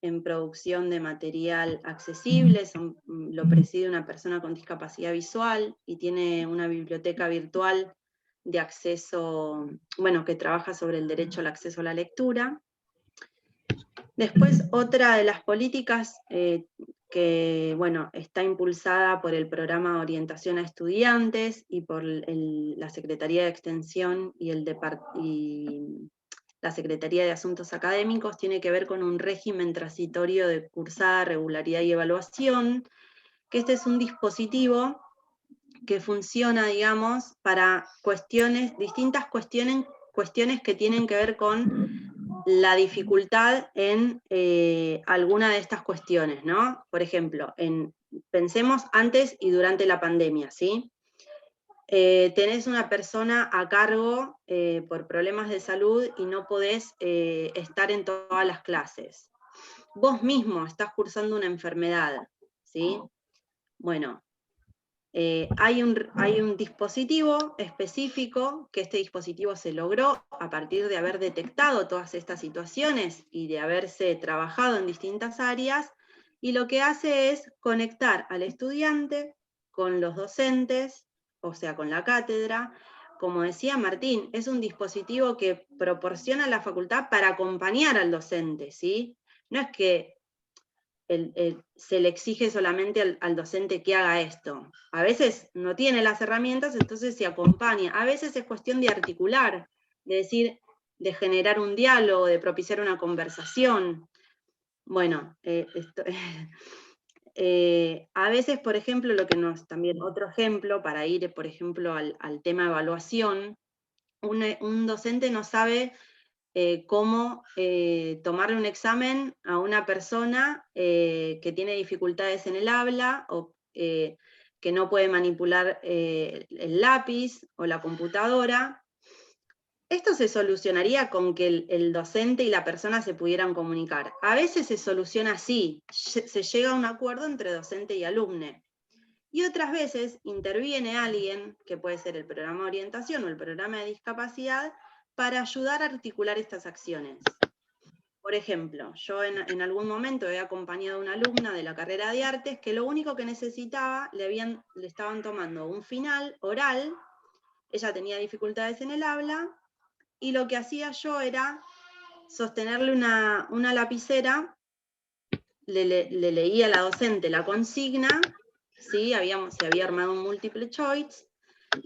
en producción de material accesible. Lo preside una persona con discapacidad visual y tiene una biblioteca virtual de acceso, bueno, que trabaja sobre el derecho al acceso a la lectura. Después, otra de las políticas que, bueno, está impulsada por el programa de orientación a estudiantes y por la Secretaría de Extensión y la Secretaría de Asuntos Académicos, tiene que ver con un régimen transitorio de cursada, regularidad y evaluación, que este es un dispositivo que funciona, digamos, para distintas cuestiones que tienen que ver con la dificultad en alguna de estas cuestiones, ¿no? Por ejemplo, pensemos antes y durante la pandemia, ¿sí? Tenés una persona a cargo por problemas de salud y no podés estar en todas las clases. Vos mismo estás cursando una enfermedad, ¿sí? Bueno, hay un dispositivo específico, que este dispositivo se logró a partir de haber detectado todas estas situaciones y de haberse trabajado en distintas áreas, y lo que hace es conectar al estudiante con los docentes, o sea, con la cátedra. Como decía Martín, es un dispositivo que proporciona la facultad para acompañar al docente, ¿sí? No es que se le exige solamente al docente que haga esto. A veces no tiene las herramientas, entonces se acompaña. A veces es cuestión de articular, de decir, de generar un diálogo, de propiciar una conversación. Bueno, a veces, por ejemplo, también otro ejemplo, para ir, por ejemplo, al tema de evaluación, un docente no sabe cómo tomarle un examen a una persona que tiene dificultades en el habla o que no puede manipular el lápiz o la computadora. Esto se solucionaría con que el docente y la persona se pudieran comunicar. A veces se soluciona así, se llega a un acuerdo entre docente y alumne. Y otras veces interviene alguien, que puede ser el programa de orientación o el programa de discapacidad, para ayudar a articular estas acciones. Por ejemplo, yo en algún momento he acompañado a una alumna de la carrera de artes que lo único que necesitaba, le estaban tomando un final oral, ella tenía dificultades en el habla, y lo que hacía yo era sostenerle una lapicera, le leía a la docente la consigna, ¿sí? Se había armado un multiple choice,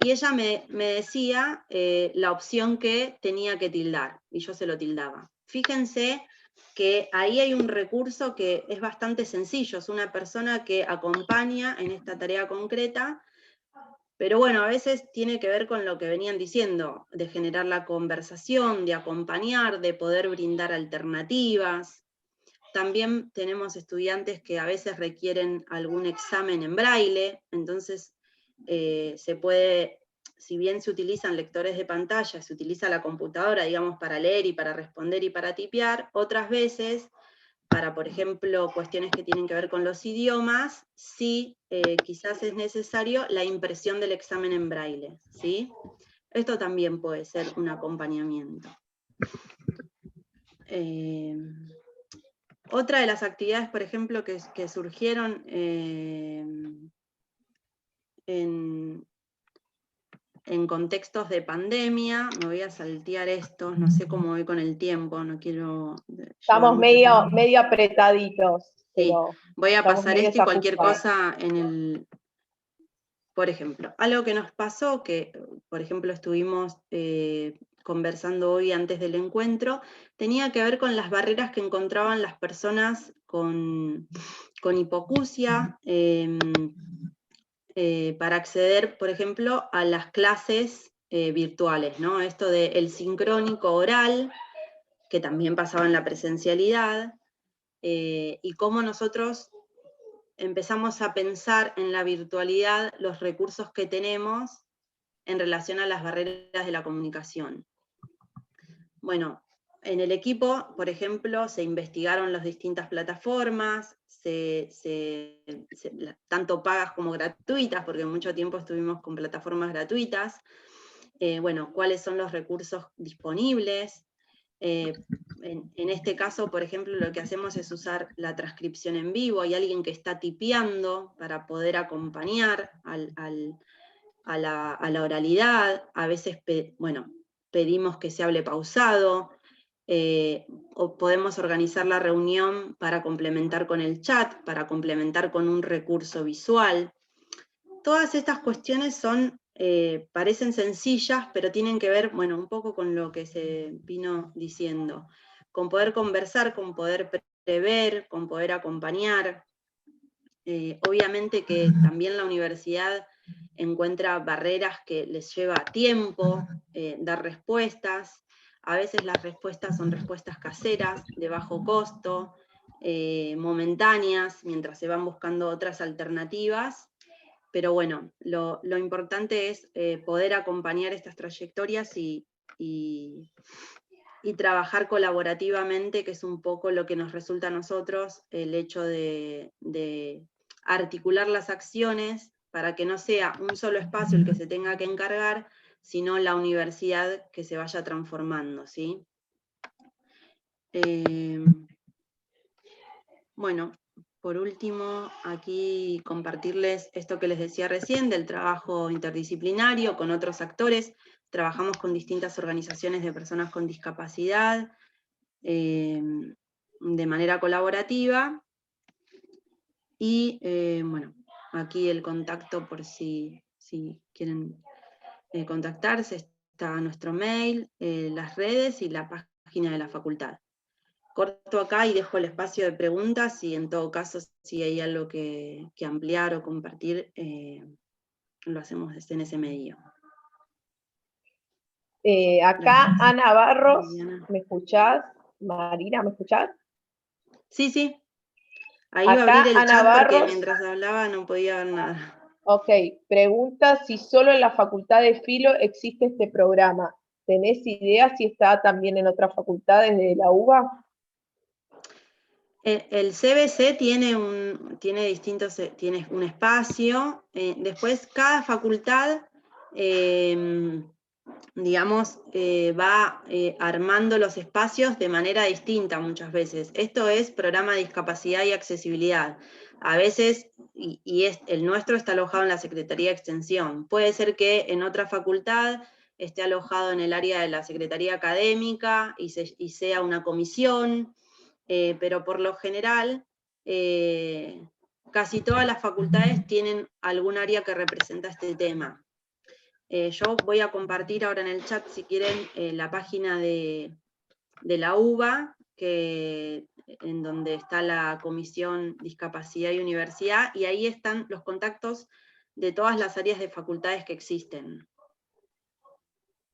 y ella me decía la opción que tenía que tildar, y yo se lo tildaba. Fíjense que ahí hay un recurso que es bastante sencillo, es una persona que acompaña en esta tarea concreta, pero bueno, a veces tiene que ver con lo que venían diciendo, de generar la conversación, de acompañar, de poder brindar alternativas. También tenemos estudiantes que a veces requieren algún examen en braille, entonces se puede, si bien se utilizan lectores de pantalla, se utiliza la computadora, digamos, para leer y para responder y para tipear, otras veces, para, por ejemplo, cuestiones que tienen que ver con los idiomas, sí, quizás es necesario la impresión del examen en braille, ¿sí? Esto también puede ser un acompañamiento. Otra de las actividades, por ejemplo, que surgieron en contextos de pandemia, me voy a saltear estos, no sé cómo voy con el tiempo, no quiero...
Estamos medio apretaditos.
Sí, voy a pasar esto y cualquier cosa Por ejemplo, algo que nos pasó, que por ejemplo estuvimos conversando hoy antes del encuentro, tenía que ver con las barreras que encontraban las personas con hipoacusia para acceder, por ejemplo, a las clases virtuales, ¿no? Esto del sincrónico oral, que también pasaba en la presencialidad, y cómo nosotros empezamos a pensar en la virtualidad los recursos que tenemos en relación a las barreras de la comunicación. Bueno, en el equipo, por ejemplo, se investigaron las distintas plataformas, tanto pagas como gratuitas, porque mucho tiempo estuvimos con plataformas gratuitas. Bueno, cuáles son los recursos disponibles. En este caso, por ejemplo, lo que hacemos es usar la transcripción en vivo. Hay alguien que está tipeando para poder acompañar a la oralidad. A veces, pedimos que se hable pausado. O podemos organizar la reunión para complementar con el chat, para complementar con un recurso visual. Todas estas cuestiones parecen sencillas, pero tienen que ver, un poco con lo que se vino diciendo, con poder conversar, con poder prever, con poder acompañar. Obviamente que también la universidad encuentra barreras que les lleva tiempo dar respuestas. A veces las respuestas son respuestas caseras, de bajo costo, momentáneas, mientras se van buscando otras alternativas. Pero bueno, lo importante es poder acompañar estas trayectorias y trabajar colaborativamente, que es un poco lo que nos resulta a nosotros, el hecho de articular las acciones para que no sea un solo espacio el que se tenga que encargar, sino la universidad que se vaya transformando, ¿sí? Bueno, por último, aquí compartirles esto que les decía recién, del trabajo interdisciplinario con otros actores. Trabajamos con distintas organizaciones de personas con discapacidad, de manera colaborativa. Y bueno, aquí el contacto por si quieren contactarse, está nuestro mail, las redes y la página de la facultad. Corto acá y dejo el espacio de preguntas, y en todo caso, si hay algo que ampliar o compartir, lo hacemos desde en ese medio.
Acá
Gracias.
Ana Barros,
Mariana.
¿me escuchás? Marina, ¿me escuchás?
Sí. Ahí iba a
Acá
abrir el
Ana
chat porque
Barros,
mientras hablaba no podía ver nada.
ok, pregunta si solo en la Facultad de Filo existe este programa. ¿Tenés idea si está también en otras facultades de la UBA?
El CBC tiene un espacio, después cada facultad, va armando los espacios de manera distinta muchas veces. Esto es programa de discapacidad y accesibilidad. A veces, el nuestro está alojado en la Secretaría de Extensión. Puede ser que en otra facultad esté alojado en el área de la Secretaría Académica y sea una comisión. Pero por lo general, casi todas las facultades tienen algún área que representa este tema. Yo voy a compartir ahora en el chat, si quieren, la página de la UBA, en donde está la Comisión Discapacidad y Universidad, y ahí están los contactos de todas las áreas de facultades que existen.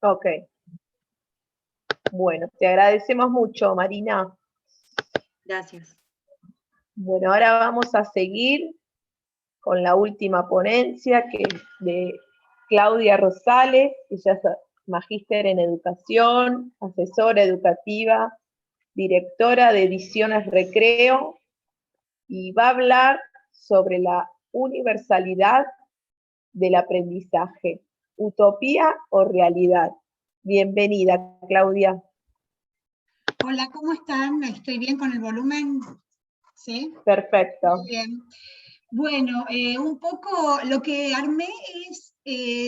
Ok. Bueno, te agradecemos mucho, Marina.
Gracias.
Bueno, ahora vamos a seguir con la última ponencia, que es de Claudia Rosales. Ella es magíster en educación, asesora educativa, directora de Ediciones Recreo, y va a hablar sobre la universalidad del aprendizaje, utopía o realidad. Bienvenida, Claudia.
Hola, ¿cómo están? ¿Estoy bien con el volumen? ¿Sí?
Perfecto.
Muy bien. Bueno, un poco lo que armé es,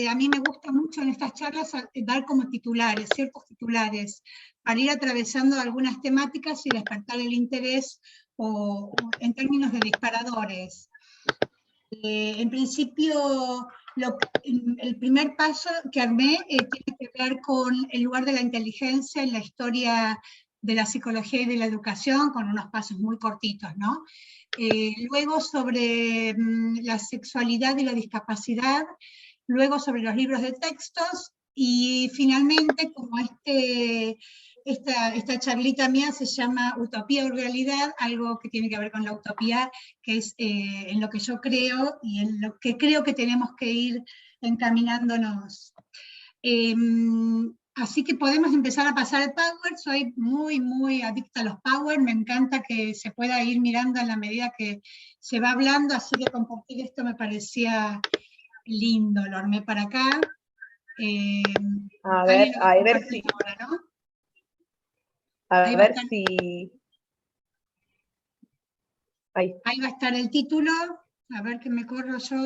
a mí me gusta mucho en estas charlas dar como titulares, ciertos titulares, para ir atravesando algunas temáticas y despertar el interés o en términos de disparadores. En principio, el primer paso que armé tiene que ver con el lugar de la inteligencia en la historia de la psicología y de la educación, con unos pasos muy cortitos, ¿no? Luego sobre la sexualidad y la discapacidad, luego sobre los libros de textos, y finalmente, como esta charlita mía se llama Utopía o Realidad, algo que tiene que ver con la utopía, que es en lo que yo creo y en lo que creo que tenemos que ir encaminándonos. Así que podemos empezar a pasar el Power. Soy muy, muy adicta a los Power. Me encanta que se pueda ir mirando en la medida que se va hablando, así que compartir esto me parecía lindo. Lo armé para acá.
A ver si,
ahora, ¿no?
a ver si... Ahí.
Ahí va a estar el título. A ver que me corro yo.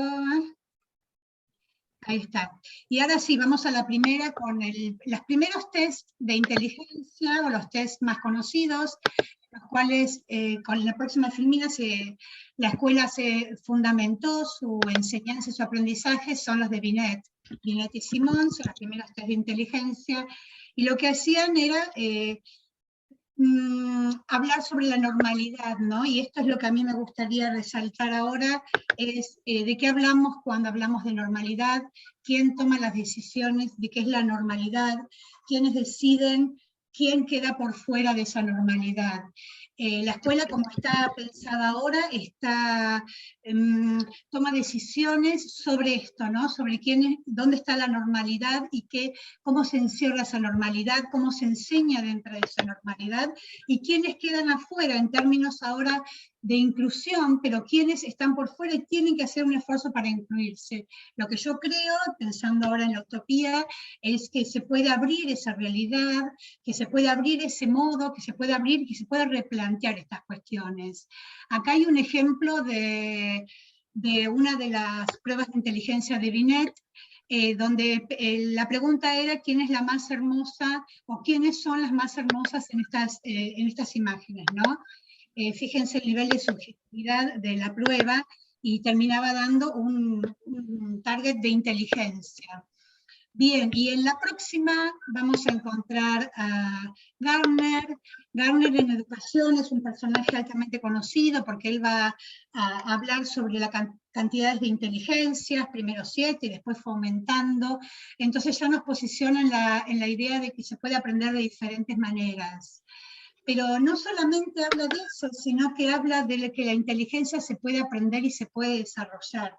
Ahí está. Y ahora sí, vamos a la primera con los primeros test de inteligencia, o los test más conocidos, los cuales con la próxima Filmina la escuela se fundamentó, su enseñanza y su aprendizaje son los de Binet. Binet y Simón son los primeros test de inteligencia, y lo que hacían era hablar sobre la normalidad, ¿no? Y esto es lo que a mí me gustaría resaltar ahora, es de qué hablamos cuando hablamos de normalidad, quién toma las decisiones de qué es la normalidad, quiénes deciden quién queda por fuera de esa normalidad. La escuela, como está pensada ahora, toma decisiones sobre esto, ¿no? Sobre dónde está la normalidad y cómo se encierra esa normalidad, cómo se enseña dentro de esa normalidad, y quiénes quedan afuera en términos ahora de inclusión, pero quienes están por fuera y tienen que hacer un esfuerzo para incluirse. Lo que yo creo, pensando ahora en la utopía, es que se puede abrir esa realidad, que se puede abrir ese modo, que se puede abrir y que se puede replantear estas cuestiones. Acá hay un ejemplo de una de las pruebas de inteligencia de Binet, donde la pregunta era quién es la más hermosa, o quiénes son las más hermosas en estas imágenes, ¿no? Fíjense el nivel de subjetividad de la prueba, y terminaba dando un target de inteligencia. Bien, y en la próxima vamos a encontrar a Gardner. Gardner en educación es un personaje altamente conocido porque él va a hablar sobre las cantidades de inteligencias, primero 7 y después fue aumentando. Entonces ya nos posiciona en la idea de que se puede aprender de diferentes maneras. Pero no solamente habla de eso, sino que habla de que la inteligencia se puede aprender y se puede desarrollar.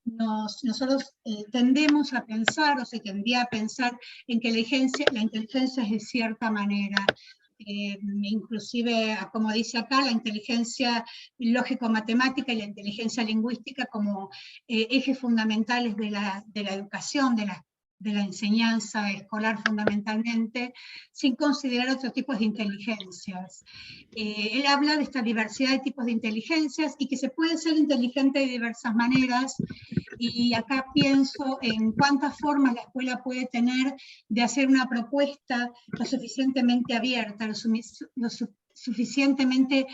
Nosotros tendemos a pensar, o se tendría a pensar, en que la inteligencia es de cierta manera. Inclusive, como dice acá, la inteligencia lógico-matemática y la inteligencia lingüística como ejes fundamentales de la educación, de la enseñanza escolar fundamentalmente, sin considerar otros tipos de inteligencias. Él habla de esta diversidad de tipos de inteligencias y que se puede ser inteligente de diversas maneras, y acá pienso en cuántas formas la escuela puede tener de hacer una propuesta lo suficientemente abierta, lo suficientemente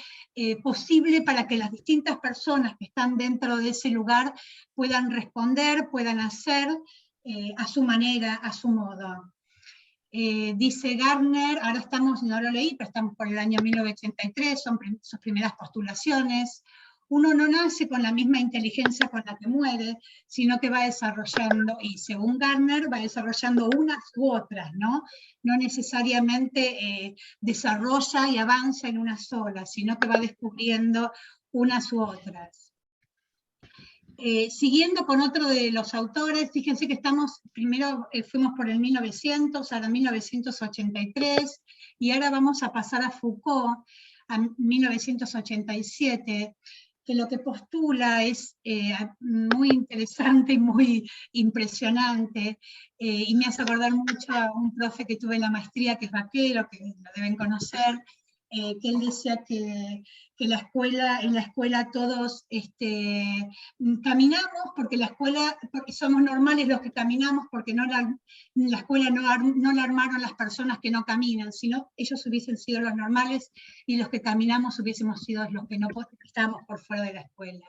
posible para que las distintas personas que están dentro de ese lugar puedan responder, puedan hacer a su manera, a su modo. Dice Gardner, ahora no lo leí, pero estamos por el año 1983, son sus primeras postulaciones. Uno no nace con la misma inteligencia con la que muere, sino que va desarrollando, y según Gardner, va desarrollando unas u otras, ¿no? No necesariamente desarrolla y avanza en una sola, sino que va descubriendo unas u otras. Siguiendo con otro de los autores, fíjense que primero fuimos por el 1900, ahora 1983, y ahora vamos a pasar a Foucault, a 1987, que lo que postula es muy interesante y muy impresionante, y me hace acordar mucho a un profe que tuve en la maestría, que es Vaquero, que lo deben conocer, que él decía que en la escuela todos caminamos porque somos normales los que caminamos, porque la escuela no la armaron las personas que no caminan, sino ellos hubiesen sido los normales y los que caminamos hubiésemos sido los que no estábamos por fuera de la escuela.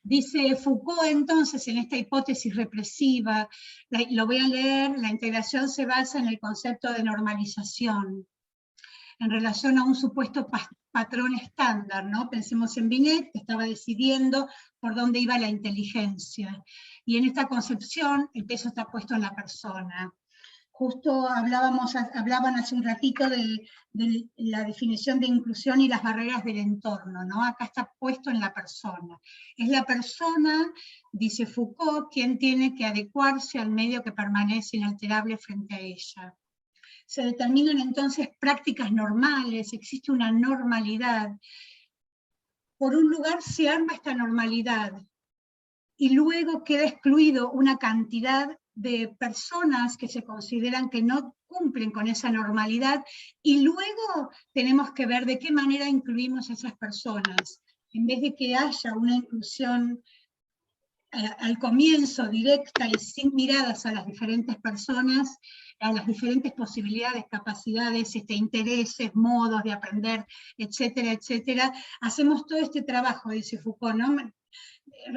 Dice Foucault entonces en esta hipótesis represiva, lo voy a leer, la integración se basa en el concepto de normalización, en relación a un supuesto patrón estándar, ¿no? Pensemos en Binet, que estaba decidiendo por dónde iba la inteligencia. Y en esta concepción, el peso está puesto en la persona. Justo hablaban hace un ratito de la definición de inclusión y las barreras del entorno, ¿no? Acá está puesto en la persona. Es la persona, dice Foucault, quien tiene que adecuarse al medio que permanece inalterable frente a ella. se determinan entonces prácticas normales, existe una normalidad. Por un lugar se arma esta normalidad, y luego queda excluido una cantidad de personas que se consideran que no cumplen con esa normalidad, y luego tenemos que ver de qué manera incluimos a esas personas. En vez de que haya una inclusión al comienzo directa y sin miradas a las diferentes personas, a las diferentes posibilidades, capacidades, intereses, modos de aprender, etcétera, etcétera, hacemos todo este trabajo, dice Foucault, ¿no?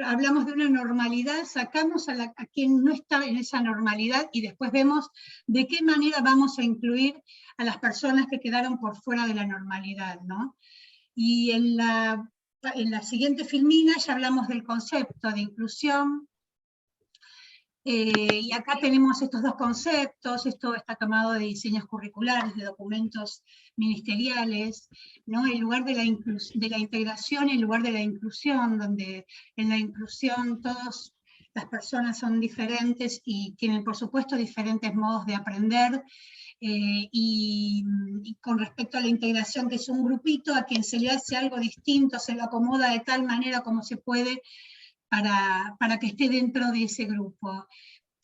Hablamos de una normalidad, sacamos a quien no está en esa normalidad y después vemos de qué manera vamos a incluir a las personas que quedaron por fuera de la normalidad, ¿no? Y en la siguiente filmina ya hablamos del concepto de inclusión, y acá tenemos estos dos conceptos. Esto está tomado de diseños curriculares, de documentos ministeriales, ¿no? El lugar de la integración y el lugar de la inclusión, donde en la inclusión todas las personas son diferentes y tienen, por supuesto, diferentes modos de aprender, y con respecto a la integración, que es un grupito a quien se le hace algo distinto, se lo acomoda de tal manera como se puede para que esté dentro de ese grupo.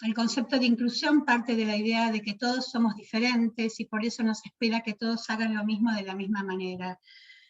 El concepto de inclusión parte de la idea de que todos somos diferentes y por eso nos espera que todos hagan lo mismo de la misma manera.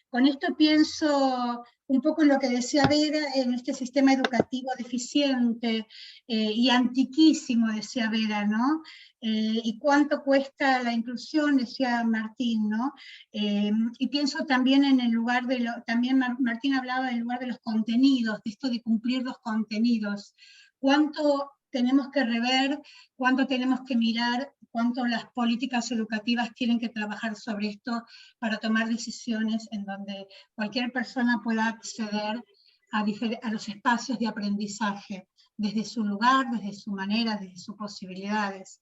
Con esto pienso un poco en lo que decía Vera, en este sistema educativo deficiente y antiquísimo, decía Vera, ¿no? Y cuánto cuesta la inclusión, decía Martín, ¿no? Y pienso también en el lugar de también Martín hablaba del lugar de los contenidos, de esto de cumplir los contenidos. Cuánto tenemos que rever, cuánto tenemos que mirar, cuánto las políticas educativas tienen que trabajar sobre esto para tomar decisiones en donde cualquier persona pueda acceder a los espacios de aprendizaje, desde su lugar, desde su manera, desde sus posibilidades.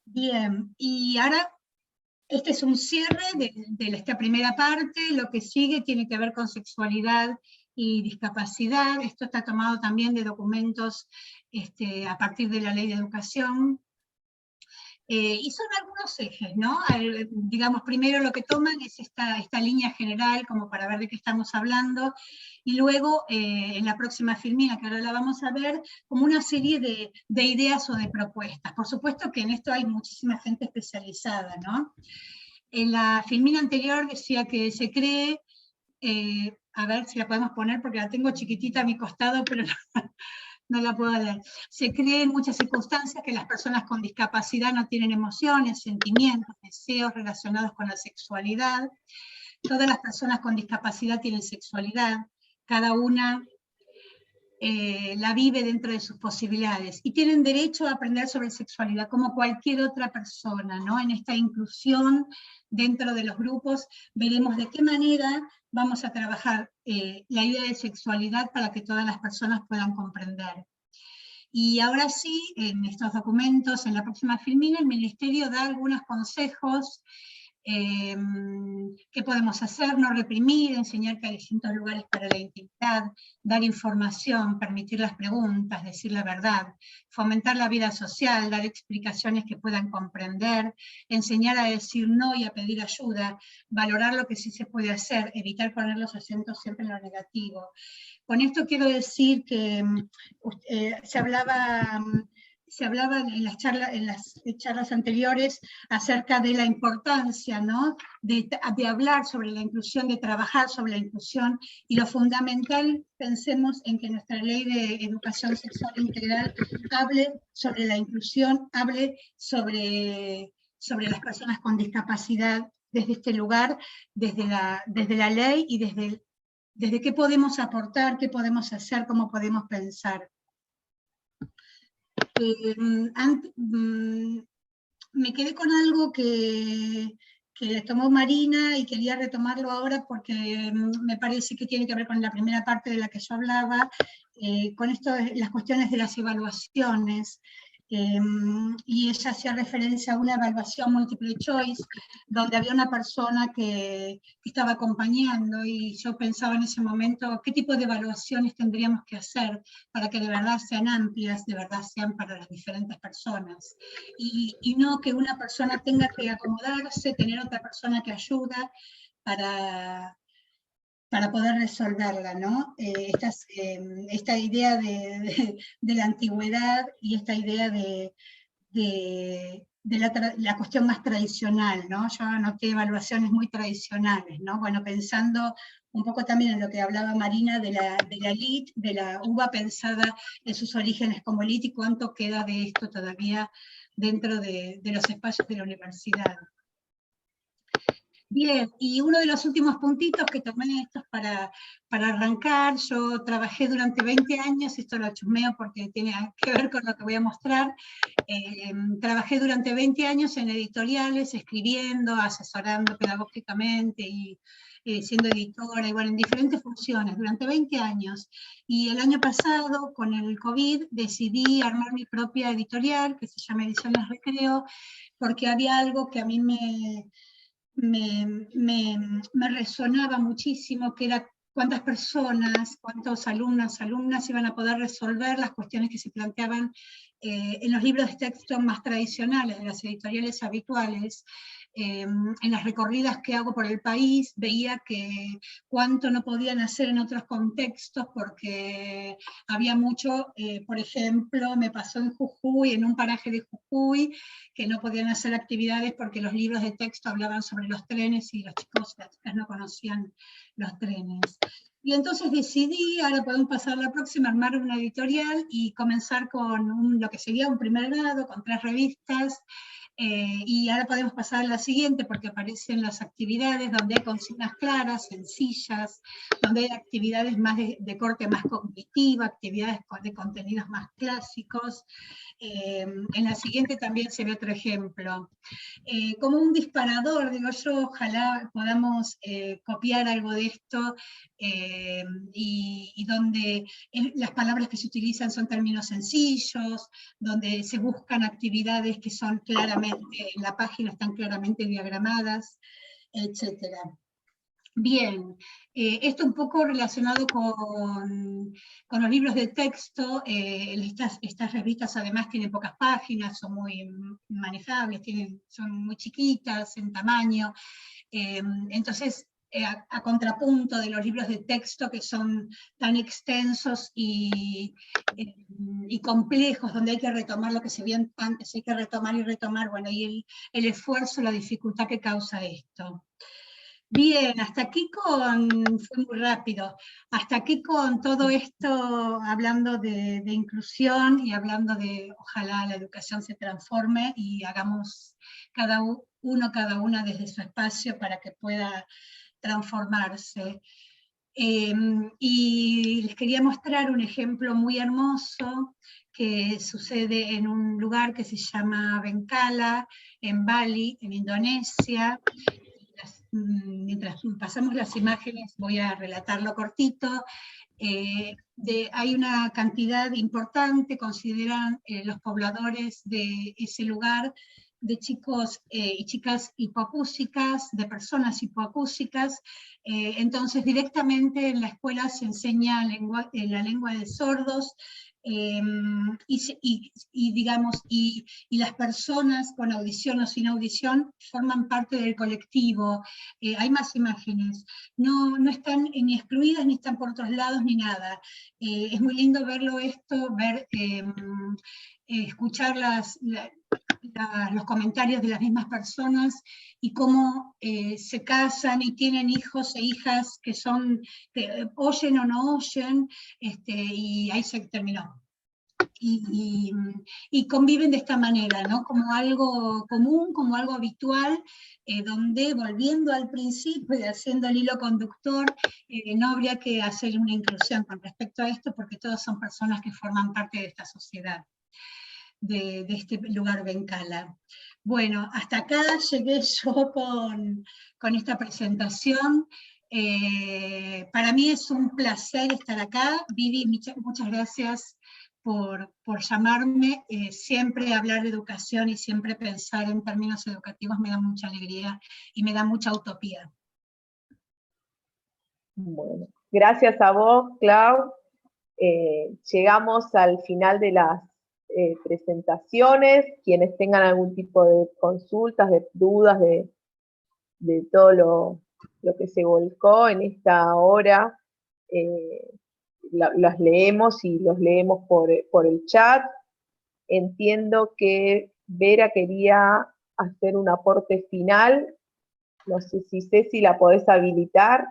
Bien, y ahora este es un cierre de esta primera parte. Lo que sigue tiene que ver con sexualidad y discapacidad. Esto está tomado también de documentos a partir de la Ley de Educación. Y son algunos ejes, ¿no? Digamos, primero lo que toman es esta línea general, como para ver de qué estamos hablando, y luego, en la próxima filmina, que ahora la vamos a ver, como una serie de ideas o de propuestas. Por supuesto que en esto hay muchísima gente especializada, ¿no? En la filmina anterior decía que se cree, a ver si la podemos poner porque la tengo chiquitita a mi costado, pero no la puedo leer. Se cree en muchas circunstancias que las personas con discapacidad no tienen emociones, sentimientos, deseos relacionados con la sexualidad. Todas las personas con discapacidad tienen sexualidad, cada una la vive dentro de sus posibilidades, y tienen derecho a aprender sobre sexualidad como cualquier otra persona, ¿no? En esta inclusión dentro de los grupos veremos de qué manera vamos a trabajar la idea de sexualidad para que todas las personas puedan comprender. Y ahora sí, en estos documentos, en la próxima filmina, el Ministerio da algunos consejos. ¿Qué podemos hacer? No reprimir, enseñar que hay distintos lugares para la intimidad, dar información, permitir las preguntas, decir la verdad, fomentar la vida social, dar explicaciones que puedan comprender, enseñar a decir no y a pedir ayuda, valorar lo que sí se puede hacer, evitar poner los acentos siempre en lo negativo. Con esto quiero decir que se hablaba en las charlas anteriores acerca de la importancia, ¿no? de hablar sobre la inclusión, de trabajar sobre la inclusión, y lo fundamental, pensemos en que nuestra ley de educación sexual integral hable sobre la inclusión, hable sobre las personas con discapacidad desde este lugar, desde la ley y desde qué podemos aportar, qué podemos hacer, cómo podemos pensar. Me quedé con algo que tomó Marina y quería retomarlo ahora porque me parece que tiene que ver con la primera parte de la que yo hablaba, con esto de las cuestiones de las evaluaciones. y ella hacía referencia a una evaluación multiple choice, donde había una persona que estaba acompañando, y yo pensaba en ese momento qué tipo de evaluaciones tendríamos que hacer para que de verdad sean amplias, de verdad sean para las diferentes personas, y no que una persona tenga que acomodarse, tener otra persona que ayuda para poder resolverla, ¿no? Esta idea de la antigüedad y esta idea de la cuestión más tradicional, ¿no? Yo anoté evaluaciones muy tradicionales, ¿no? Bueno, pensando un poco también en lo que hablaba Marina de la elite, de la uva pensada en sus orígenes como elite, y cuánto queda de esto todavía dentro de los espacios de la universidad. Bien, y uno de los últimos puntitos que tomé estos para arrancar, yo trabajé durante 20 años, esto lo chusmeo porque tiene que ver con lo que voy a mostrar, trabajé durante 20 años en editoriales, escribiendo, asesorando pedagógicamente y siendo editora, y bueno, en diferentes funciones, durante 20 años. Y el año pasado, con el COVID, decidí armar mi propia editorial, que se llama Ediciones Recreo, porque había algo que a mí me resonaba muchísimo, que era cuántas personas, cuántos alumnas iban a poder resolver las cuestiones que se planteaban en los libros de texto más tradicionales, de las editoriales habituales. En las recorridas que hago por el país, veía que cuánto no podían hacer en otros contextos, porque había mucho, por ejemplo, me pasó en Jujuy, en un paraje de Jujuy, que no podían hacer actividades porque los libros de texto hablaban sobre los trenes y los chicos, las chicas no conocían los trenes. Y entonces decidí, ahora podemos pasar a la próxima, armar una editorial y comenzar con lo que sería un primer grado, con 3 revistas, y ahora podemos pasar a la siguiente, porque aparecen las actividades donde hay consignas claras, sencillas, donde hay actividades más de corte más cognitivo, actividades de contenidos más clásicos. En la siguiente también se ve otro ejemplo. Como un disparador, digo yo, ojalá podamos copiar algo de esto, y donde las palabras que se utilizan son términos sencillos, donde se buscan actividades que son claramente, en la página están claramente diagramadas, etc. Bien, esto un poco relacionado con los libros de texto. Estas revistas además tienen pocas páginas, son muy manejables, son muy chiquitas en tamaño, entonces a contrapunto de los libros de texto que son tan extensos y complejos, donde hay que retomar lo que se vio antes, hay que retomar y retomar, bueno, y el esfuerzo, la dificultad que causa esto. Bien, hasta aquí fue muy rápido, hasta aquí con todo esto, hablando de inclusión y hablando de, ojalá la educación se transforme y hagamos cada una desde su espacio para que pueda transformarse. Y les quería mostrar un ejemplo muy hermoso que sucede en un lugar que se llama Bengkala, en Bali, en Indonesia. Mientras pasamos las imágenes voy a relatarlo cortito. Hay una cantidad importante, consideran los pobladores de ese lugar, de chicos y chicas hipoacúsicas, de personas hipoacúsicas. Entonces directamente en la escuela se enseña la lengua de sordos, y las personas con audición o sin audición forman parte del colectivo. Hay más imágenes, no están ni excluidas, ni están por otros lados, ni nada. Es muy lindo verlo esto, escuchar los comentarios de las mismas personas, y cómo se casan y tienen hijos e hijas que oyen o no oyen, y ahí se terminó. Y conviven de esta manera, ¿no? Como algo común, como algo habitual, donde, volviendo al principio y haciendo el hilo conductor, no habría que hacer una inclusión con respecto a esto, porque todos son personas que forman parte de esta sociedad, de este lugar Bengkala. Bueno, hasta acá llegué yo con esta presentación. Para mí es un placer estar acá. Vivi, muchas gracias por llamarme. Siempre hablar de educación y siempre pensar en términos educativos me da mucha alegría y me da mucha utopía.
Bueno, gracias a vos, Clau. Llegamos al final de las presentaciones. Quienes tengan algún tipo de consultas, de dudas, de todo lo que se volcó en esta hora, las leemos y los leemos por el chat. Entiendo que Vera quería hacer un aporte final. No sé si Ceci la podés habilitar.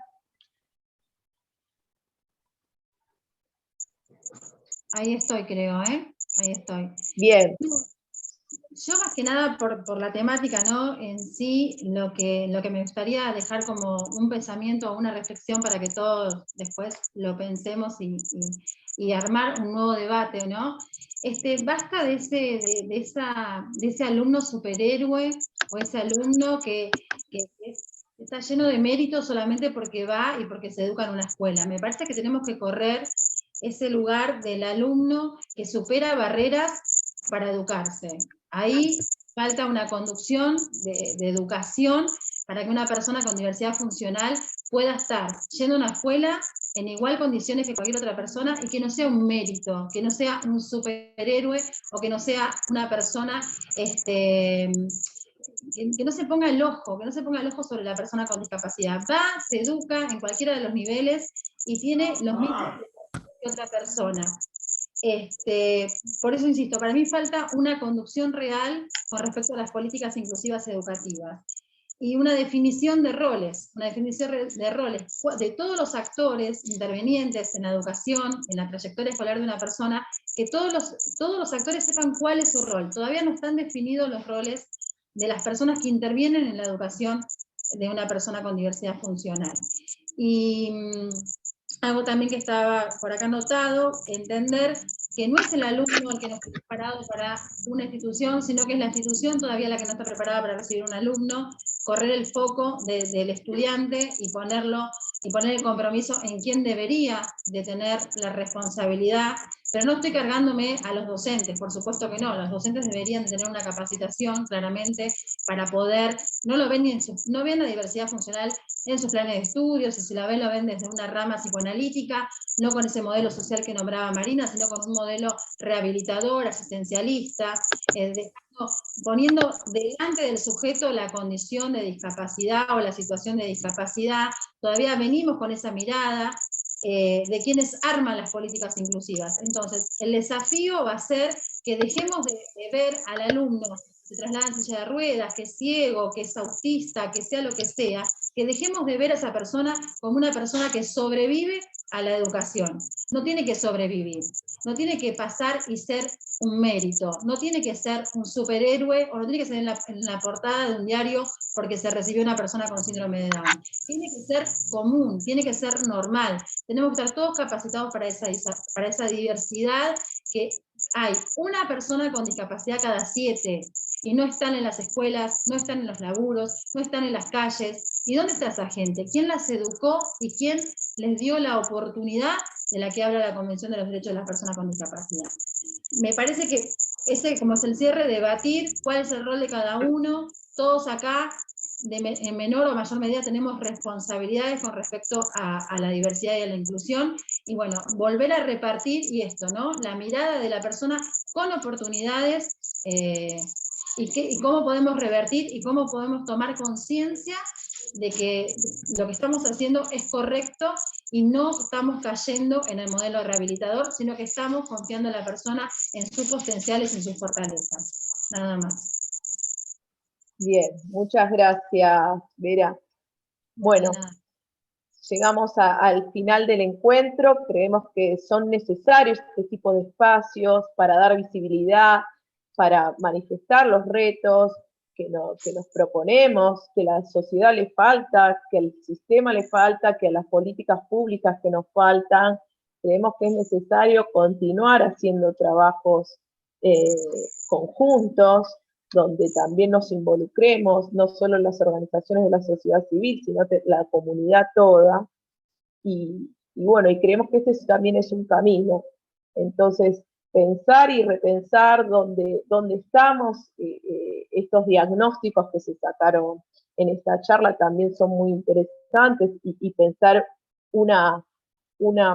Ahí estoy, creo, ¿eh? Ahí estoy.
Bien.
Yo más que nada por la temática, ¿no? En sí, lo que me gustaría dejar como un pensamiento o una reflexión para que todos después lo pensemos y armar un nuevo debate, ¿no? Basta de ese alumno superhéroe o ese alumno que está lleno de mérito solamente porque va y porque se educa en una escuela. Me parece que tenemos que correr ese lugar del alumno que supera barreras para educarse. Ahí falta una conducción de educación para que una persona con diversidad funcional pueda estar yendo a una escuela en igual condiciones que cualquier otra persona y que no sea un mérito, que no sea un superhéroe o que no sea una persona que no se ponga el ojo, sobre la persona con discapacidad. Va, se educa en cualquiera de los niveles y tiene los mismos que otra persona. Por eso insisto, para mí falta una conducción real con respecto a las políticas inclusivas educativas y una definición de roles, de todos los actores intervenientes en la educación, en la trayectoria escolar de una persona, que todos los actores sepan cuál es su rol. Todavía no están definidos los roles de las personas que intervienen en la educación de una persona con diversidad funcional. Y algo también que estaba por acá anotado, entender que no es el alumno el que no está preparado para una institución, sino que es la institución todavía la que no está preparada para recibir un alumno, correr el foco del estudiante y poner el compromiso en quién debería de tener la responsabilidad, pero no estoy cargándome a los docentes, por supuesto que no, los docentes deberían de tener una capacitación claramente para poder, no ven la diversidad funcional en sus planes de estudios, y si la ven, lo ven desde una rama psicoanalítica, no con ese modelo social que nombraba Marina, sino con un modelo rehabilitador, asistencialista, poniendo delante del sujeto la condición de discapacidad o la situación de discapacidad. Todavía venimos con esa mirada de quienes arman las políticas inclusivas. Entonces, el desafío va a ser que dejemos de ver al alumno que se traslada en silla de ruedas, que es ciego, que es autista, que sea lo que sea, que dejemos de ver a esa persona como una persona que sobrevive a la educación. No tiene que sobrevivir, no tiene que pasar y ser un mérito, no tiene que ser un superhéroe o no tiene que ser en la portada de un diario porque se recibió una persona con síndrome de Down. Tiene que ser común, tiene que ser normal. Tenemos que estar todos capacitados para esa diversidad, que hay una persona con discapacidad cada 7 y no están en las escuelas, no están en los laburos, no están en las calles. ¿Y dónde está esa gente? ¿Quién las educó y quién les dio la oportunidad de la que habla la Convención de los Derechos de las Personas con Discapacidad? Me parece que ese como es el cierre, debatir cuál es el rol de cada uno. Todos acá, en menor o mayor medida, tenemos responsabilidades con respecto a la diversidad y a la inclusión. Y bueno, volver a repartir y esto, ¿no? La mirada de la persona con oportunidades y cómo podemos revertir y cómo podemos tomar conciencia de que lo que estamos haciendo es correcto y no estamos cayendo en el modelo rehabilitador, sino que estamos confiando en la persona, en sus potenciales y en sus fortalezas. Nada más.
Bien, muchas gracias, Vera. Bueno, llegamos al final del encuentro. Creemos que son necesarios este tipo de espacios para dar visibilidad, para manifestar los retos que nos proponemos, que a la sociedad le falta, que al sistema le falta, que a las políticas públicas que nos faltan. Creemos que es necesario continuar haciendo trabajos conjuntos, donde también nos involucremos, no solo las organizaciones de la sociedad civil, sino la comunidad toda. Y bueno, y creemos que este también es un camino. Entonces, pensar y repensar dónde estamos. Estos diagnósticos que se sacaron en esta charla también son muy interesantes, y pensar una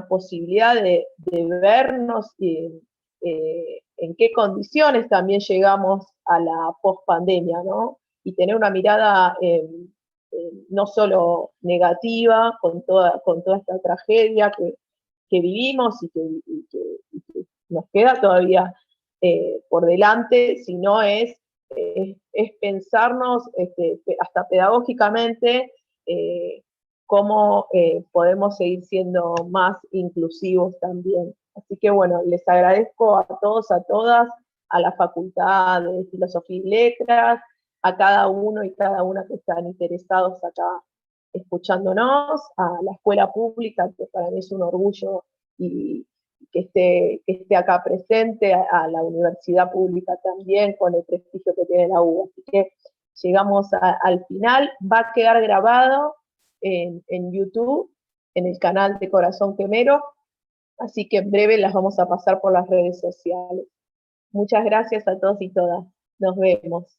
posibilidad de vernos en qué condiciones también llegamos a la pospandemia, ¿no? Y tener una mirada no solo negativa con toda esta tragedia que vivimos y que nos queda todavía por delante, sino es pensarnos hasta pedagógicamente cómo podemos seguir siendo más inclusivos también. Así que bueno, les agradezco a todos, a todas, a la Facultad de Filosofía y Letras, a cada uno y cada una que están interesados acá escuchándonos, a la escuela pública, que para mí es un orgullo y que esté acá presente, a la universidad pública también, con el prestigio que tiene la UBA. Así que llegamos al final, va a quedar grabado en YouTube, en el canal de Corazón Quemero, así que en breve las vamos a pasar por las redes sociales. Muchas gracias a todos y todas. Nos vemos.